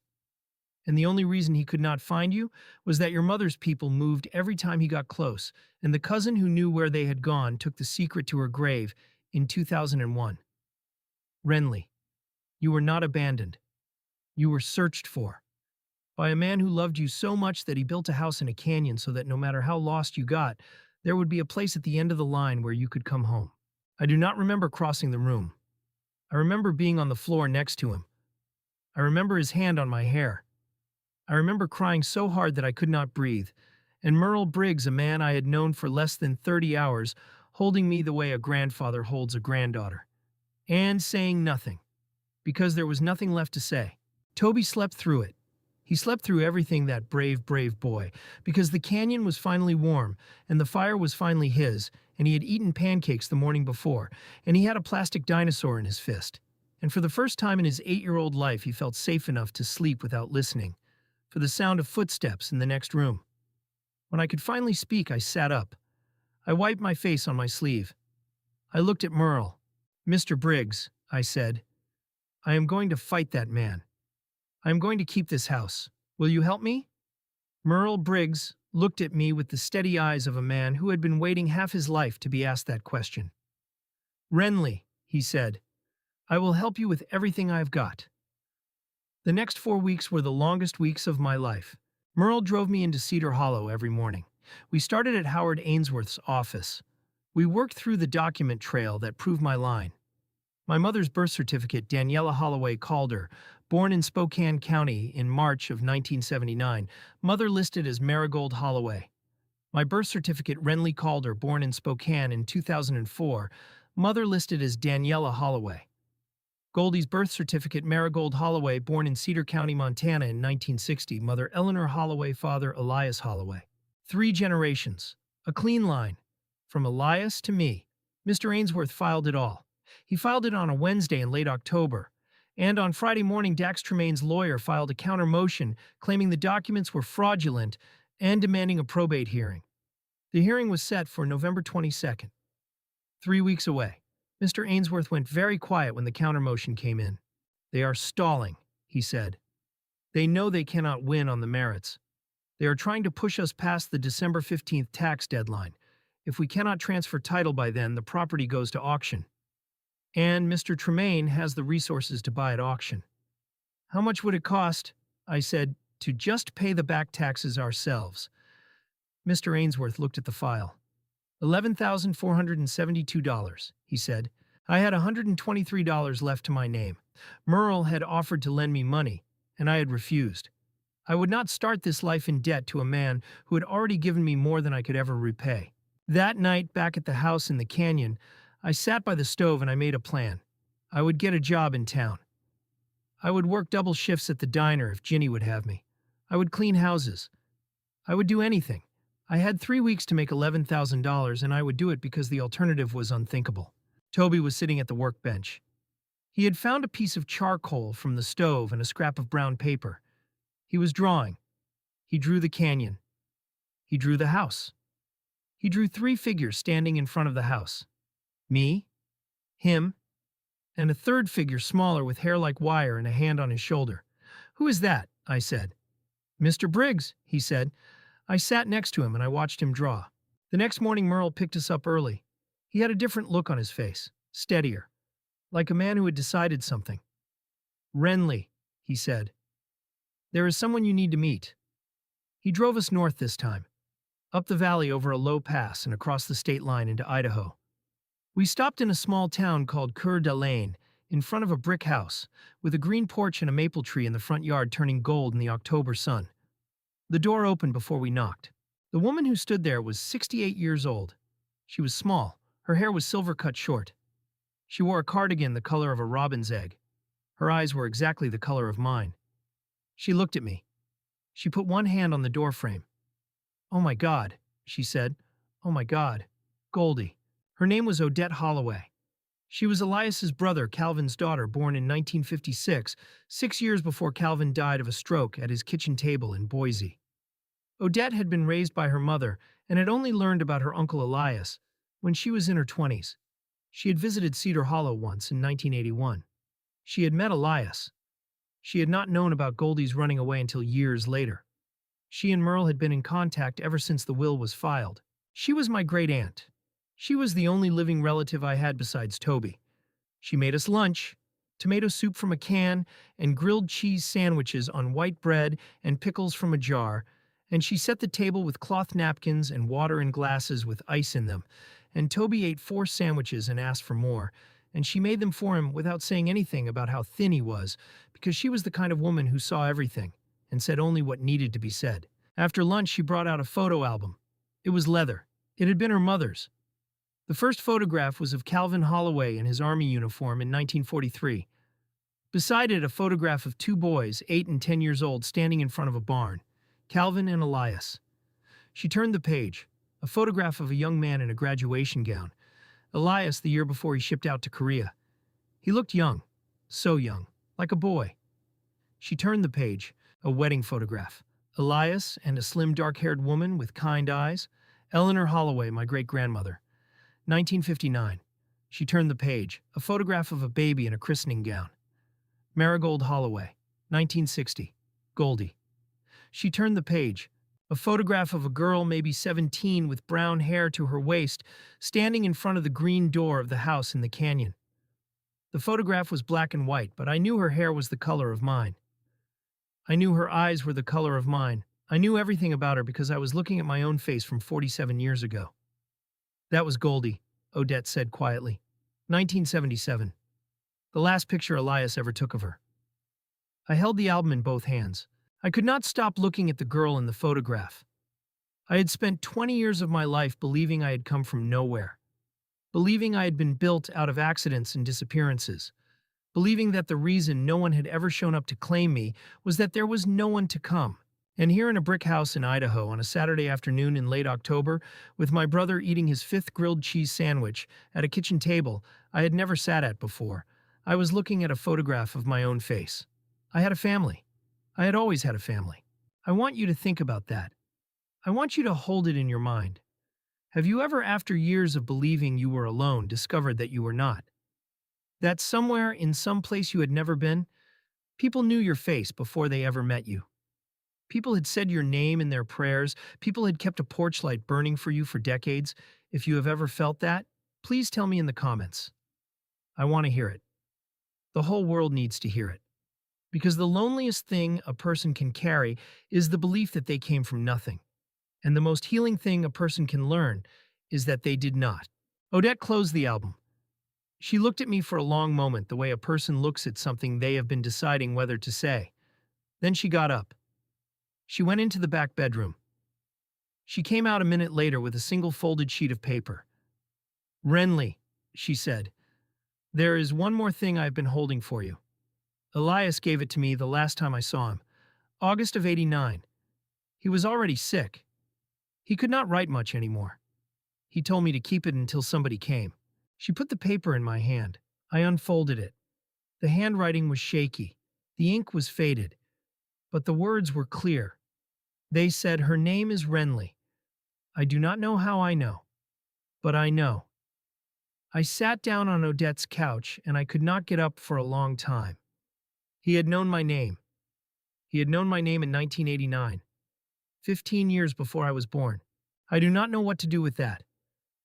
And the only reason he could not find you was that your mother's people moved every time he got close, and the cousin who knew where they had gone took the secret to her grave in 2001. Renly, you were not abandoned. You were searched for. By a man who loved you so much that he built a house in a canyon so that no matter how lost you got, there would be a place at the end of the line where you could come home. I do not remember crossing the room. I remember being on the floor next to him. I remember his hand on my hair. I remember crying so hard that I could not breathe, and Merle Briggs, a man I had known for less than 30 hours, holding me the way a grandfather holds a granddaughter, and saying nothing, because there was nothing left to say. Toby slept through it. He slept through everything, that brave, brave boy, because the canyon was finally warm, and the fire was finally his, and he had eaten pancakes the morning before, and he had a plastic dinosaur in his fist. And for the first time in his 8-year-old life, he felt safe enough to sleep without listening for the sound of footsteps in the next room. When I could finally speak, I sat up. I wiped my face on my sleeve. I looked at Merle. Mr. Briggs, I said, I am going to fight that man. I am going to keep this house. Will you help me? Merle Briggs looked at me with the steady eyes of a man who had been waiting half his life to be asked that question. Renly, he said, I will help you with everything I've got. The next 4 weeks were the longest weeks of my life. Merle drove me into Cedar Hollow every morning. We started at Howard Ainsworth's office. We worked through the document trail that proved my line. My mother's birth certificate, Daniela Holloway Calder, born in Spokane County in March of 1979, mother listed as Marigold Holloway. My birth certificate, Renly Calder, born in Spokane in 2004, mother listed as Daniela Holloway. Goldie's birth certificate, Marigold Holloway, born in Cedar County, Montana in 1960, mother Eleanor Holloway, father Elias Holloway. 3 generations. A clean line. From Elias to me. Mr. Ainsworth filed it all. He filed it on a Wednesday in late October. And on Friday morning, Dax Tremaine's lawyer filed a counter motion claiming the documents were fraudulent and demanding a probate hearing. The hearing was set for November 22nd. 3 weeks away. Mr. Ainsworth went very quiet when the counter motion came in. They are stalling, he said. They know they cannot win on the merits. They are trying to push us past the December 15th tax deadline. If we cannot transfer title by then, the property goes to auction. And Mr. Tremaine has the resources to buy at auction. How much would it cost, I said, to just pay the back taxes ourselves? Mr. Ainsworth looked at the file. $11,472, he said. I had $123 left to my name. Merle had offered to lend me money, and I had refused. I would not start this life in debt to a man who had already given me more than I could ever repay. That night, back at the house in the canyon, I sat by the stove and I made a plan. I would get a job in town. I would work double shifts at the diner if Ginny would have me. I would clean houses. I would do anything. I had 3 weeks to make $11,000, and I would do it because the alternative was unthinkable. Toby was sitting at the workbench. He had found a piece of charcoal from the stove and a scrap of brown paper. He was drawing. He drew the canyon. He drew the house. He drew 3 figures standing in front of the house. Me, him, and a third figure smaller with hair like wire and a hand on his shoulder. Who is that? I said. Mr. Briggs, he said. I sat next to him and I watched him draw. The next morning, Merle picked us up early. He had a different look on his face, steadier, like a man who had decided something. Renly, he said. There is someone you need to meet. He drove us north this time, up the valley over a low pass and across the state line into Idaho. We stopped in a small town called Coeur d'Alene, in front of a brick house, with a green porch and a maple tree in the front yard turning gold in the October sun. The door opened before we knocked. The woman who stood there was 68 years old. She was small. Her hair was silver-cut short. She wore a cardigan the color of a robin's egg. Her eyes were exactly the color of mine. She looked at me. She put one hand on the doorframe. "Oh my God," she said. "Oh my God. Goldie." Her name was Odette Holloway. She was Elias's brother, Calvin's daughter, born in 1956, 6 years before Calvin died of a stroke at his kitchen table in Boise. Odette had been raised by her mother and had only learned about her uncle Elias when she was in her 20s. She had visited Cedar Hollow once in 1981. She had met Elias. She had not known about Goldie's running away until years later. She and Merle had been in contact ever since the will was filed. She was my great aunt. She was the only living relative I had besides Toby. She made us lunch, tomato soup from a can, and grilled cheese sandwiches on white bread and pickles from a jar, and she set the table with cloth napkins and water in glasses with ice in them, and Toby ate 4 sandwiches and asked for more, and she made them for him without saying anything about how thin he was, because she was the kind of woman who saw everything and said only what needed to be said. After lunch, she brought out a photo album. It was leather. It had been her mother's. The first photograph was of Calvin Holloway in his army uniform in 1943. Beside it, a photograph of 2 boys, 8 and 10 years old, standing in front of a barn, Calvin and Elias. She turned the page, a photograph of a young man in a graduation gown, Elias the year before he shipped out to Korea. He looked young, so young, like a boy. She turned the page, a wedding photograph, Elias and a slim dark-haired woman with kind eyes, Eleanor Holloway, my great-grandmother. 1959. She turned the page, a photograph of a baby in a christening gown. Marigold Holloway. 1960. Goldie. She turned the page, a photograph of a girl maybe 17 with brown hair to her waist, standing in front of the green door of the house in the canyon. The photograph was black and white, but I knew her hair was the color of mine. I knew her eyes were the color of mine. I knew everything about her because I was looking at my own face from 47 years ago. That was Goldie, Odette said quietly. 1977. The last picture Elias ever took of her. I held the album in both hands. I could not stop looking at the girl in the photograph. I had spent 20 years of my life believing I had come from nowhere, believing I had been built out of accidents and disappearances, believing that the reason no one had ever shown up to claim me was that there was no one to come. And here in a brick house in Idaho on a Saturday afternoon in late October, with my brother eating his 5th grilled cheese sandwich at a kitchen table I had never sat at before, I was looking at a photograph of my own face. I had a family. I had always had a family. I want you to think about that. I want you to hold it in your mind. Have you ever, after years of believing you were alone, discovered that you were not? That somewhere, in some place you had never been, people knew your face before they ever met you. People had said your name in their prayers. People had kept a porch light burning for you for decades. If you have ever felt that, please tell me in the comments. I want to hear it. The whole world needs to hear it. Because the loneliest thing a person can carry is the belief that they came from nothing. And the most healing thing a person can learn is that they did not. Odette closed the album. She looked at me for a long moment, the way a person looks at something they have been deciding whether to say. Then she got up. She went into the back bedroom. She came out a minute later with a single folded sheet of paper. "Renly," she said, "there is one more thing I've been holding for you. Elias gave it to me the last time I saw him, August of '89. He was already sick. He could not write much anymore. He told me to keep it until somebody came." She put the paper in my hand. I unfolded it. The handwriting was shaky. The ink was faded. But the words were clear. They said, "Her name is Renly. I do not know how I know, but I know." I sat down on Odette's couch and I could not get up for a long time. He had known my name. He had known my name in 1989, 15 years before I was born. I do not know what to do with that.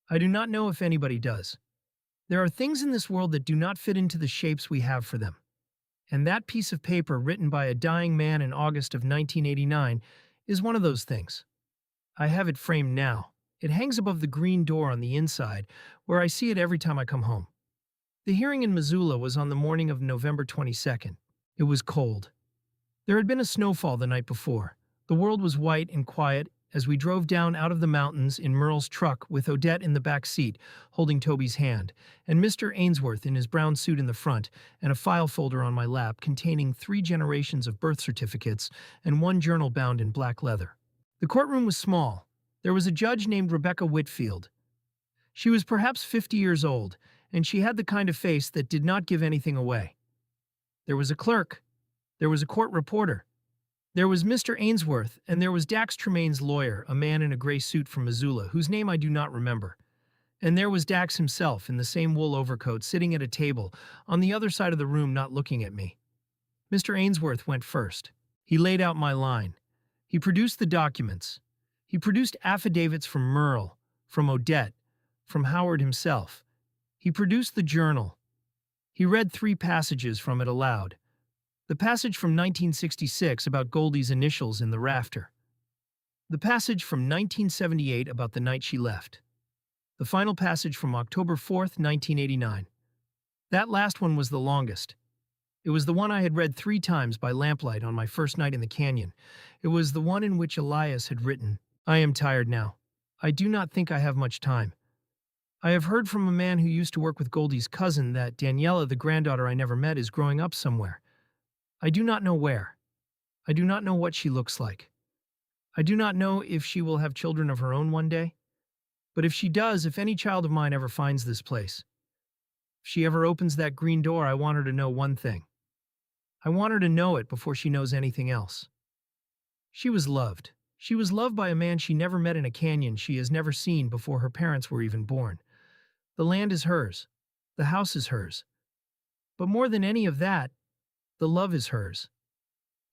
I do not know if anybody does. There are things in this world that do not fit into the shapes we have for them. And that piece of paper written by a dying man in August of 1989 is one of those things. I have it framed now. It hangs above the green door on the inside, where I see it every time I come home. The hearing in Missoula was on the morning of November 22nd. It was cold. There had been a snowfall the night before. The world was white and quiet as we drove down out of the mountains in Merle's truck with Odette in the back seat, holding Toby's hand, and Mr. Ainsworth in his brown suit in the front, and a file folder on my lap containing 3 generations of birth certificates and 1 journal bound in black leather. The courtroom was small. There was a judge named Rebecca Whitfield. She was perhaps 50 years old, and she had the kind of face that did not give anything away. There was a clerk. There was a court reporter. There was Mr. Ainsworth, and there was Dax Tremaine's lawyer, a man in a gray suit from Missoula, whose name I do not remember. And there was Dax himself in the same wool overcoat, sitting at a table on the other side of the room, not looking at me. Mr. Ainsworth went first. He laid out my line. He produced the documents. He produced affidavits from Merle, from Odette, from Howard himself. He produced the journal. He read 3 passages from it aloud. The passage from 1966 about Goldie's initials in the rafter. The passage from 1978 about the night she left. The final passage from October 4th, 1989. That last one was the longest. It was the one I had read 3 times by lamplight on my first night in the canyon. It was the one in which Elias had written, "I am tired now. I do not think I have much time. I have heard from a man who used to work with Goldie's cousin that Daniela, the granddaughter I never met, is growing up somewhere. I do not know where. I do not know what she looks like. I do not know if she will have children of her own one day. But if she does, if any child of mine ever finds this place, if she ever opens that green door, I want her to know one thing. I want her to know it before she knows anything else. She was loved. She was loved by a man she never met in a canyon she has never seen before her parents were even born. The land is hers. The house is hers. But more than any of that, the love is hers.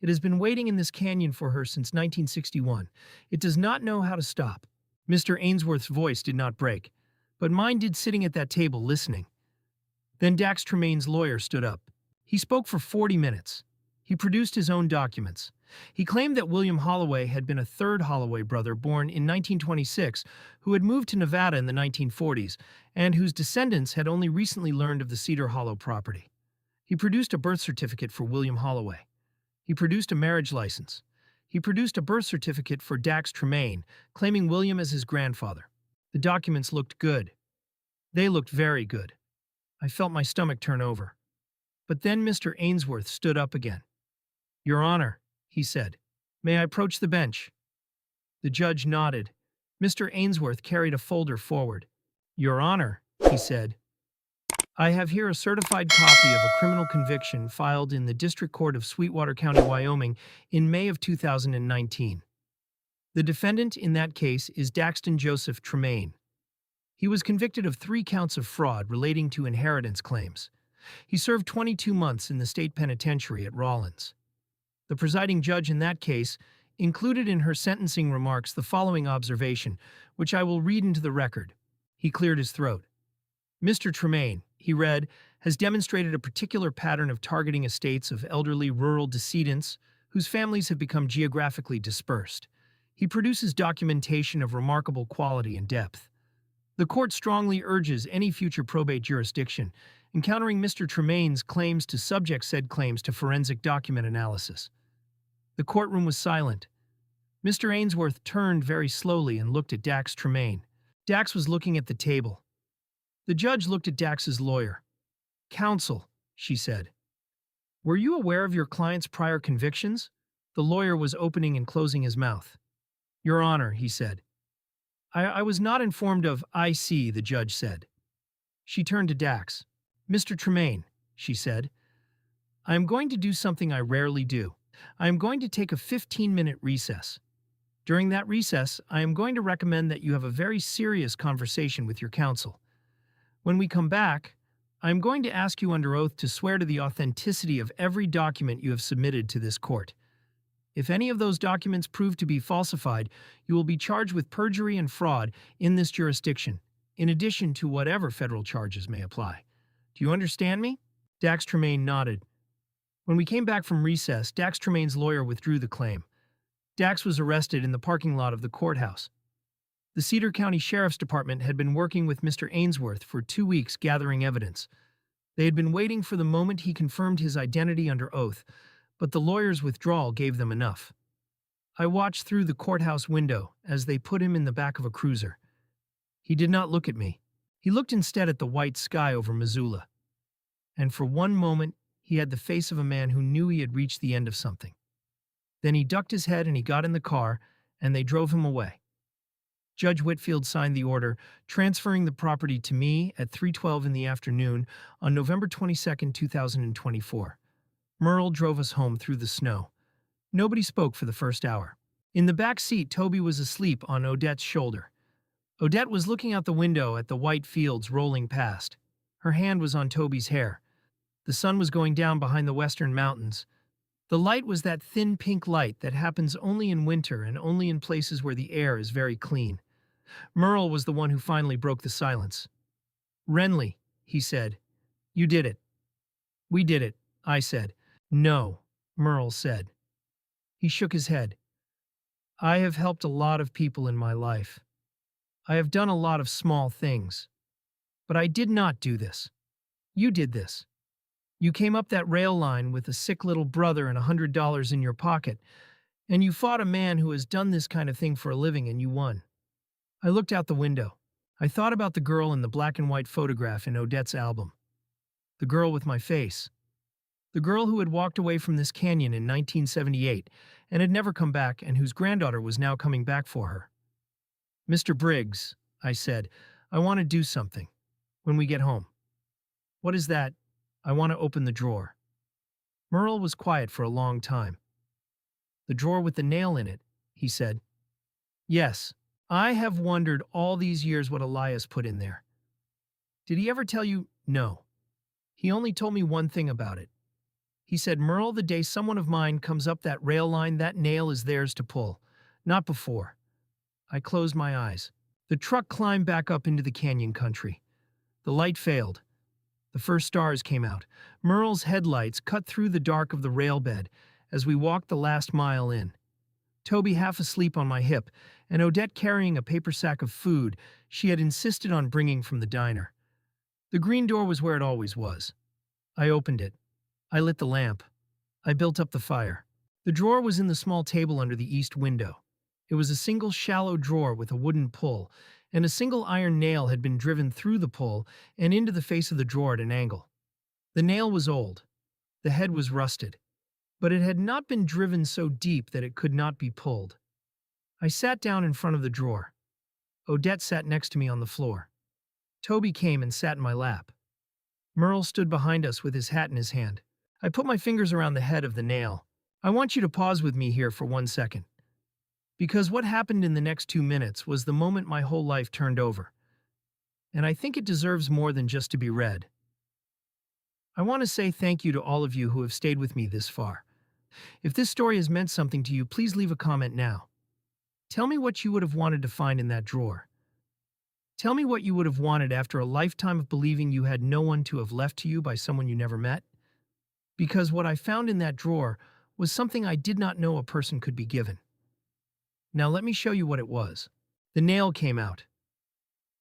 It has been waiting in this canyon for her since 1961. It does not know how to stop. Mr. Ainsworth's voice did not break, but mine did, sitting at that table listening. Then Dax Tremaine's lawyer stood up. He spoke for 40 minutes. He produced his own documents. He claimed that William Holloway had been a third Holloway brother born in 1926 who had moved to Nevada in the 1940s and whose descendants had only recently learned of the Cedar Hollow property. He produced a birth certificate for William Holloway. He produced a marriage license. He produced a birth certificate for Dax Tremaine, claiming William as his grandfather. The documents looked good. They looked very good. I felt my stomach turn over. But then Mr. Ainsworth stood up again. "Your Honor," he said, "may I approach the bench?" The judge nodded. Mr. Ainsworth carried a folder forward. "Your Honor," he said, "I have here a certified copy of a criminal conviction filed in the District Court of Sweetwater County, Wyoming, in May of 2019. The defendant in that case is Daxton Joseph Tremaine. He was convicted of 3 counts of fraud relating to inheritance claims. He served 22 months in the state penitentiary at Rawlins. The presiding judge in that case included in her sentencing remarks the following observation, which I will read into the record." He cleared his throat. "Mr. Tremaine," he read, "has demonstrated a particular pattern of targeting estates of elderly rural decedents whose families have become geographically dispersed. He produces documentation of remarkable quality and depth. The court strongly urges any future probate jurisdiction encountering Mr. Tremaine's claims to subject said claims to forensic document analysis." The courtroom was silent. Mr. Ainsworth turned very slowly and looked at Dax Tremaine. Dax was looking at the table. The judge looked at Dax's lawyer. "Counsel," she said, "were you aware of your client's prior convictions?" The lawyer was opening and closing his mouth. "Your Honor," he said. I was not informed of." "I see," the judge said. She turned to Dax. "Mr. Tremaine," she said, "I am going to do something I rarely do. I am going to take a 15-minute recess. During that recess, I am going to recommend that you have a very serious conversation with your counsel. When we come back, I am going to ask you under oath to swear to the authenticity of every document you have submitted to this court. If any of those documents prove to be falsified, you will be charged with perjury and fraud in this jurisdiction, in addition to whatever federal charges may apply. Do you understand me?" Dax Tremaine nodded. When we came back from recess, Dax Tremaine's lawyer withdrew the claim. Dax was arrested in the parking lot of the courthouse. The Cedar County Sheriff's Department had been working with Mr. Ainsworth for 2 weeks gathering evidence. They had been waiting for the moment he confirmed his identity under oath, but the lawyer's withdrawal gave them enough. I watched through the courthouse window as they put him in the back of a cruiser. He did not look at me. He looked instead at the white sky over Missoula. And for one moment, he had the face of a man who knew he had reached the end of something. Then he ducked his head and he got in the car, and they drove him away. Judge Whitfield signed the order, transferring the property to me at 3:12 in the afternoon on November 22, 2024. Merle drove us home through the snow. Nobody spoke for the first hour. In the back seat, Toby was asleep on Odette's shoulder. Odette was looking out the window at the white fields rolling past. Her hand was on Toby's hair. The sun was going down behind the western mountains. The light was that thin pink light that happens only in winter and only in places where the air is very clean. Merle was the one who finally broke the silence. "Renly," he said, "you did it." "We did it," I said. "No," Merle said. He shook his head. "I have helped a lot of people in my life. I have done a lot of small things. But I did not do this. You did this. You came up that rail line with a sick little brother and $100 in your pocket, and you fought a man who has done this kind of thing for a living, and you won." I looked out the window. I thought about the girl in the black and white photograph in Odette's album. The girl with my face. The girl who had walked away from this canyon in 1978 and had never come back, and whose granddaughter was now coming back for her. "Mr. Briggs," I said, "I want to do something. When we get home." "What is that?" "I want to open the drawer." Merle was quiet for a long time. "The drawer with the nail in it," he said. "Yes, I have wondered all these years what Elias put in there." "Did he ever tell you?" "No. He only told me one thing about it. He said, 'Merle, the day someone of mine comes up that rail line, that nail is theirs to pull. Not before.'" I closed my eyes. The truck climbed back up into the canyon country. The light failed. The first stars came out. Merle's headlights cut through the dark of the rail bed as we walked the last mile in. Toby half asleep on my hip, and Odette carrying a paper sack of food she had insisted on bringing from the diner. The green door was where it always was. I opened it. I lit the lamp. I built up the fire. The drawer was in the small table under the east window. It was a single shallow drawer with a wooden pull, and a single iron nail had been driven through the pull and into the face of the drawer at an angle. The nail was old. The head was rusted. But it had not been driven so deep that it could not be pulled. I sat down in front of the drawer. Odette sat next to me on the floor. Toby came and sat in my lap. Merle stood behind us with his hat in his hand. I put my fingers around the head of the nail. "I want you to pause with me here for 1 second. Because what happened in the next 2 minutes was the moment my whole life turned over. And I think it deserves more than just to be read. I want to say thank you to all of you who have stayed with me this far. If this story has meant something to you, please leave a comment now. Tell me what you would have wanted to find in that drawer. Tell me what you would have wanted after a lifetime of believing you had no one to have left to you by someone you never met. Because what I found in that drawer was something I did not know a person could be given. Now let me show you what it was." The nail came out.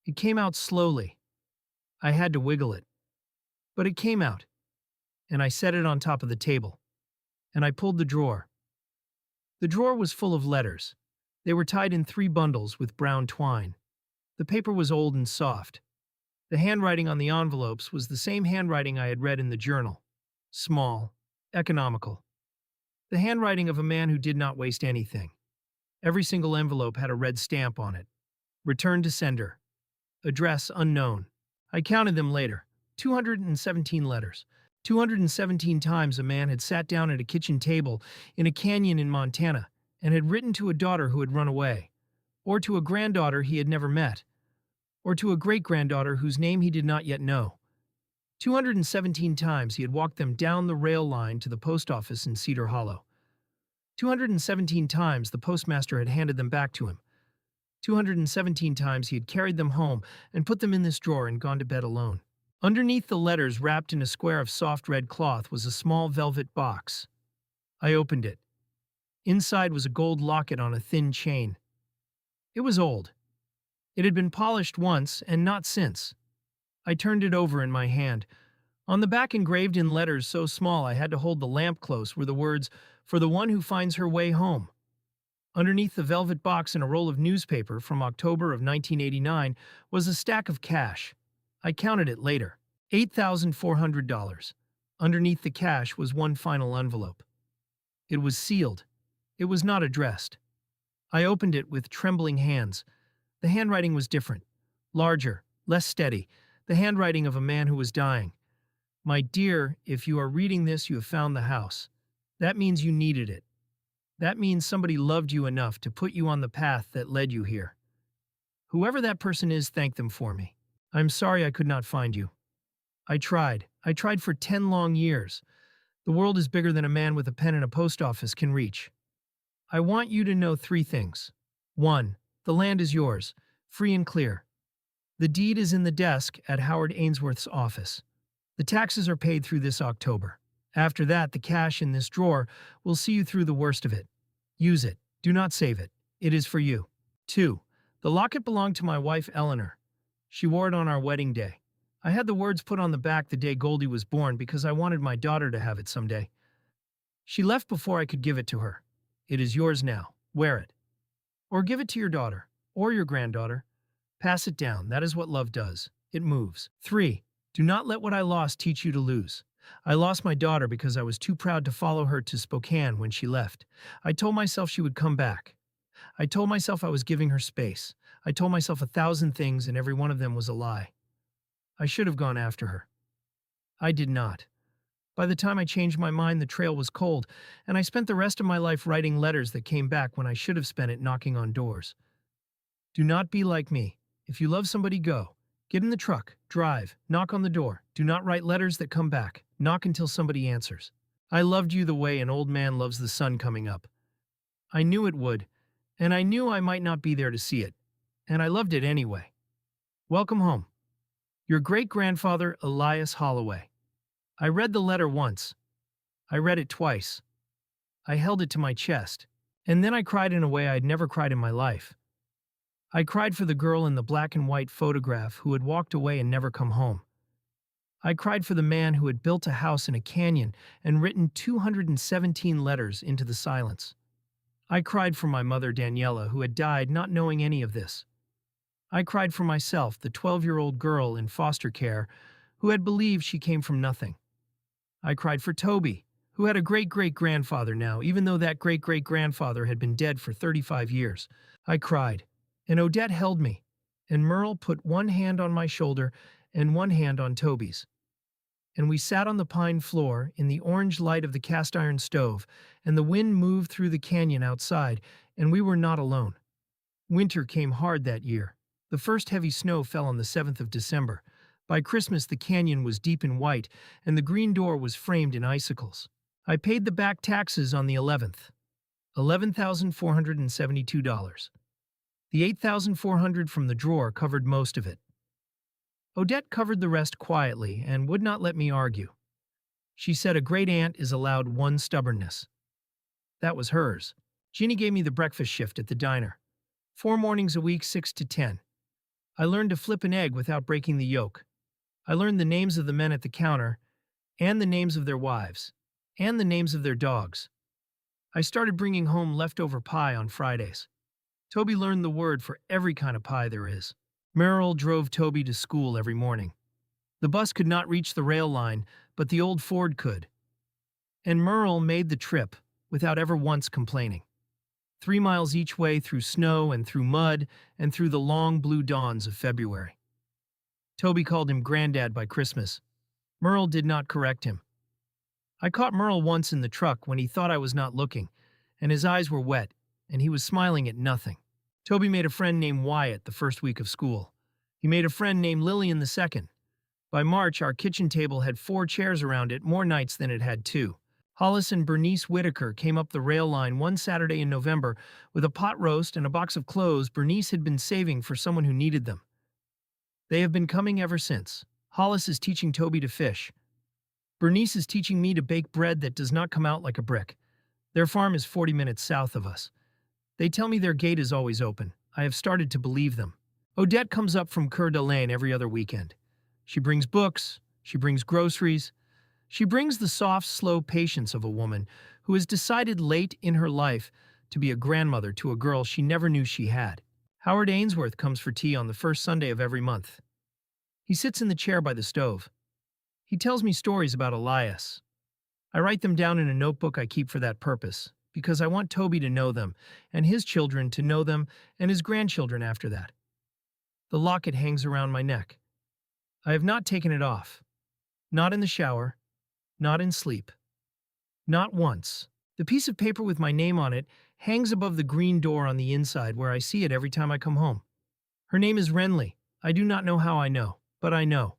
It came out slowly. I had to wiggle it. But it came out. And I set it on top of the table. And I pulled the drawer. The drawer was full of letters. They were tied in 3 bundles with brown twine. The paper was old and soft. The handwriting on the envelopes was the same handwriting I had read in the journal. Small, economical. The handwriting of a man who did not waste anything. Every single envelope had a red stamp on it. Return to sender. Address unknown. I counted them later. 217 letters. 217 times a man had sat down at a kitchen table in a canyon in Montana and had written to a daughter who had run away, or to a granddaughter he had never met, or to a great-granddaughter whose name he did not yet know. 217 times he had walked them down the rail line to the post office in Cedar Hollow. 217 times the postmaster had handed them back to him. 217 times he had carried them home and put them in this drawer and gone to bed alone. Underneath the letters, wrapped in a square of soft red cloth, was a small velvet box. I opened it. Inside was a gold locket on a thin chain. It was old. It had been polished once and not since. I turned it over in my hand. On the back, engraved in letters so small I had to hold the lamp close, were the words, "For the one who finds her way home." Underneath the velvet box, in a roll of newspaper from October of 1989, was a stack of cash. I counted it later. $8,400. Underneath the cash was one final envelope. It was sealed. It was not addressed. I opened it with trembling hands. The handwriting was different. Larger, less steady. The handwriting of a man who was dying. My dear, if you are reading this, you have found the house. That means you needed it. That means somebody loved you enough to put you on the path that led you here. Whoever that person is, thank them for me. I'm sorry I could not find you. I tried. I tried for 10 long years. The world is bigger than a man with a pen in a post office can reach. I want you to know 3 things. 1. The land is yours, free and clear. The deed is in the desk at Howard Ainsworth's office. The taxes are paid through this October. After that, the cash in this drawer will see you through the worst of it. Use it. Do not save it. It is for you. 2. The locket belonged to my wife, Eleanor. She wore it on our wedding day. I had the words put on the back the day Goldie was born because I wanted my daughter to have it someday. She left before I could give it to her. It is yours now. Wear it. Or give it to your daughter, or your granddaughter. Pass it down. That is what love does. It moves. 3. Do not let what I lost teach you to lose. I lost my daughter because I was too proud to follow her to Spokane when she left. I told myself she would come back. I told myself I was giving her space. I told myself 1,000 things and every one of them was a lie. I should have gone after her. I did not. By the time I changed my mind, the trail was cold, and I spent the rest of my life writing letters that came back when I should have spent it knocking on doors. Do not be like me. If you love somebody, go. Get in the truck, drive, knock on the door. Do not write letters that come back. Knock until somebody answers. I loved you the way an old man loves the sun coming up. I knew it would, and I knew I might not be there to see it, and I loved it anyway. Welcome home. Your great-grandfather, Elias Holloway. I read the letter once. I read it twice. I held it to my chest, and then I cried in a way I'd never cried in my life. I cried for the girl in the black and white photograph who had walked away and never come home. I cried for the man who had built a house in a canyon and written 217 letters into the silence. I cried for my mother, Daniela, who had died not knowing any of this. I cried for myself, the 12-year-old girl in foster care who had believed she came from nothing. I cried for Toby, who had a great-great-grandfather now, even though that great-great-grandfather had been dead for 35 years. I cried, and Odette held me, and Merle put one hand on my shoulder and one hand on Toby's. And we sat on the pine floor in the orange light of the cast-iron stove, and the wind moved through the canyon outside, and we were not alone. Winter came hard that year. The first heavy snow fell on the 7th of December. By Christmas, the canyon was deep in white, and the green door was framed in icicles. I paid the back taxes on the 11th, $11,472. The $8,400 from the drawer covered most of it. Odette covered the rest quietly and would not let me argue. She said a great-aunt is allowed one stubbornness. That was hers. Ginny gave me the breakfast shift at the diner. 4 mornings a week, 6 to 10. I learned to flip an egg without breaking the yolk. I learned the names of the men at the counter, and the names of their wives, and the names of their dogs. I started bringing home leftover pie on Fridays. Toby learned the word for every kind of pie there is. Merrill drove Toby to school every morning. The bus could not reach the rail line, but the old Ford could. And Merle made the trip without ever once complaining. 3 miles each way through snow and through mud and through the long blue dawns of February. Toby called him Granddad by Christmas. Merle did not correct him. I caught Merle once in the truck when he thought I was not looking, and his eyes were wet, and he was smiling at nothing. Toby made a friend named Wyatt the first week of school. He made a friend named Lillian the second. By March, our kitchen table had 4 chairs around it, more nights than it had 2. Hollis and Bernice Whitaker came up the rail line one Saturday in November with a pot roast and a box of clothes Bernice had been saving for someone who needed them. They have been coming ever since. Hollis is teaching Toby to fish. Bernice is teaching me to bake bread that does not come out like a brick. Their farm is 40 minutes south of us. They tell me their gate is always open. I have started to believe them. Odette comes up from Coeur d'Alene every other weekend. She brings books. She brings groceries. She brings the soft, slow patience of a woman who has decided late in her life to be a grandmother to a girl she never knew she had. Howard Ainsworth comes for tea on the first Sunday of every month. He sits in the chair by the stove. He tells me stories about Elias. I write them down in a notebook I keep for that purpose, because I want Toby to know them, and his children to know them, and his grandchildren after that. The locket hangs around my neck. I have not taken it off. Not in the shower. Not in sleep. Not once. The piece of paper with my name on it hangs above the green door on the inside where I see it every time I come home. Her name is Renly. I do not know how I know, but I know.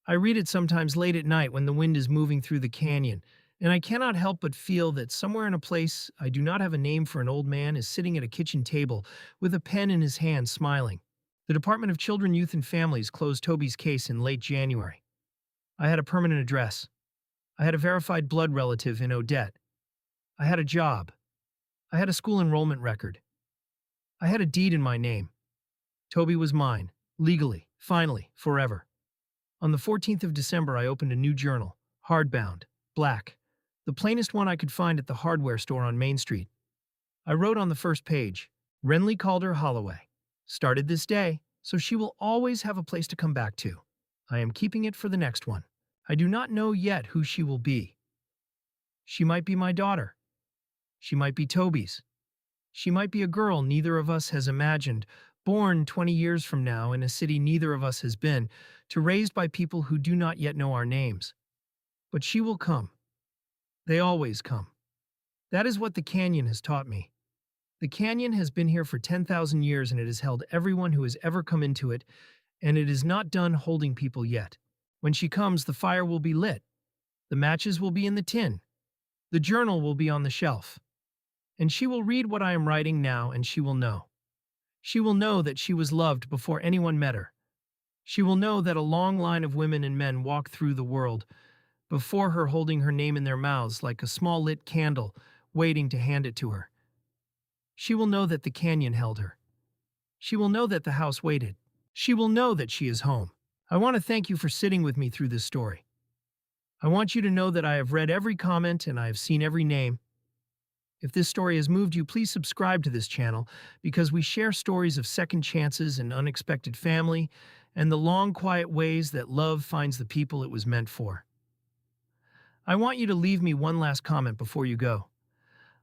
I read it sometimes late at night when the wind is moving through the canyon, and I cannot help but feel that somewhere in a place I do not have a name for an old man is sitting at a kitchen table with a pen in his hand smiling. The Department of Children, Youth and Families closed Toby's case in late January. I had a permanent address. I had a verified blood relative in Odette. I had a job. I had a school enrollment record. I had a deed in my name. Toby was mine, legally, finally, forever. On the 14th of December, I opened a new journal, hardbound, black, the plainest one I could find at the hardware store on Main Street. I wrote on the first page, Renly Calder Holloway. Started this day, so she will always have a place to come back to. I am keeping it for the next one. I do not know yet who she will be. She might be my daughter. She might be Toby's. She might be a girl neither of us has imagined, born 20 years from now in a city neither of us has been, to raised by people who do not yet know our names. But she will come. They always come. That is what the canyon has taught me. The canyon has been here for 10,000 years and it has held everyone who has ever come into it, and it is not done holding people yet. When she comes, the fire will be lit. The matches will be in the tin. The journal will be on the shelf. And she will read what I am writing now, and she will know. She will know that she was loved before anyone met her. She will know that a long line of women and men walked through the world before her, holding her name in their mouths like a small lit candle, waiting to hand it to her. She will know that the canyon held her. She will know that the house waited. She will know that she is home. I want to thank you for sitting with me through this story. I want you to know that I have read every comment and I have seen every name. If this story has moved you, please subscribe to this channel because we share stories of second chances and unexpected family and the long, quiet ways that love finds the people it was meant for. I want you to leave me one last comment before you go.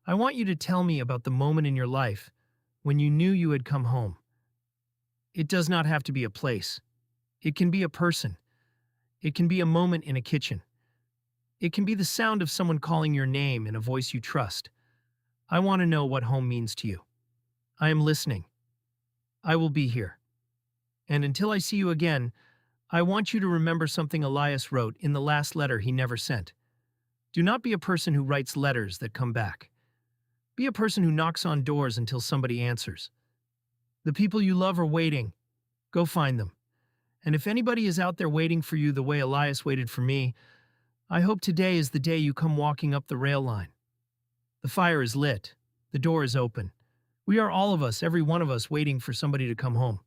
I want you to tell me about the moment in your life when you knew you had come home. It does not have to be a place. It can be a person. It can be a moment in a kitchen. It can be the sound of someone calling your name in a voice you trust. I want to know what home means to you. I am listening. I will be here. And until I see you again, I want you to remember something Elias wrote in the last letter he never sent. Do not be a person who writes letters that come back. Be a person who knocks on doors until somebody answers. The people you love are waiting. Go find them. And if anybody is out there waiting for you the way Elias waited for me, I hope today is the day you come walking up the rail line. The fire is lit. The door is open. We are all of us, every one of us, waiting for somebody to come home.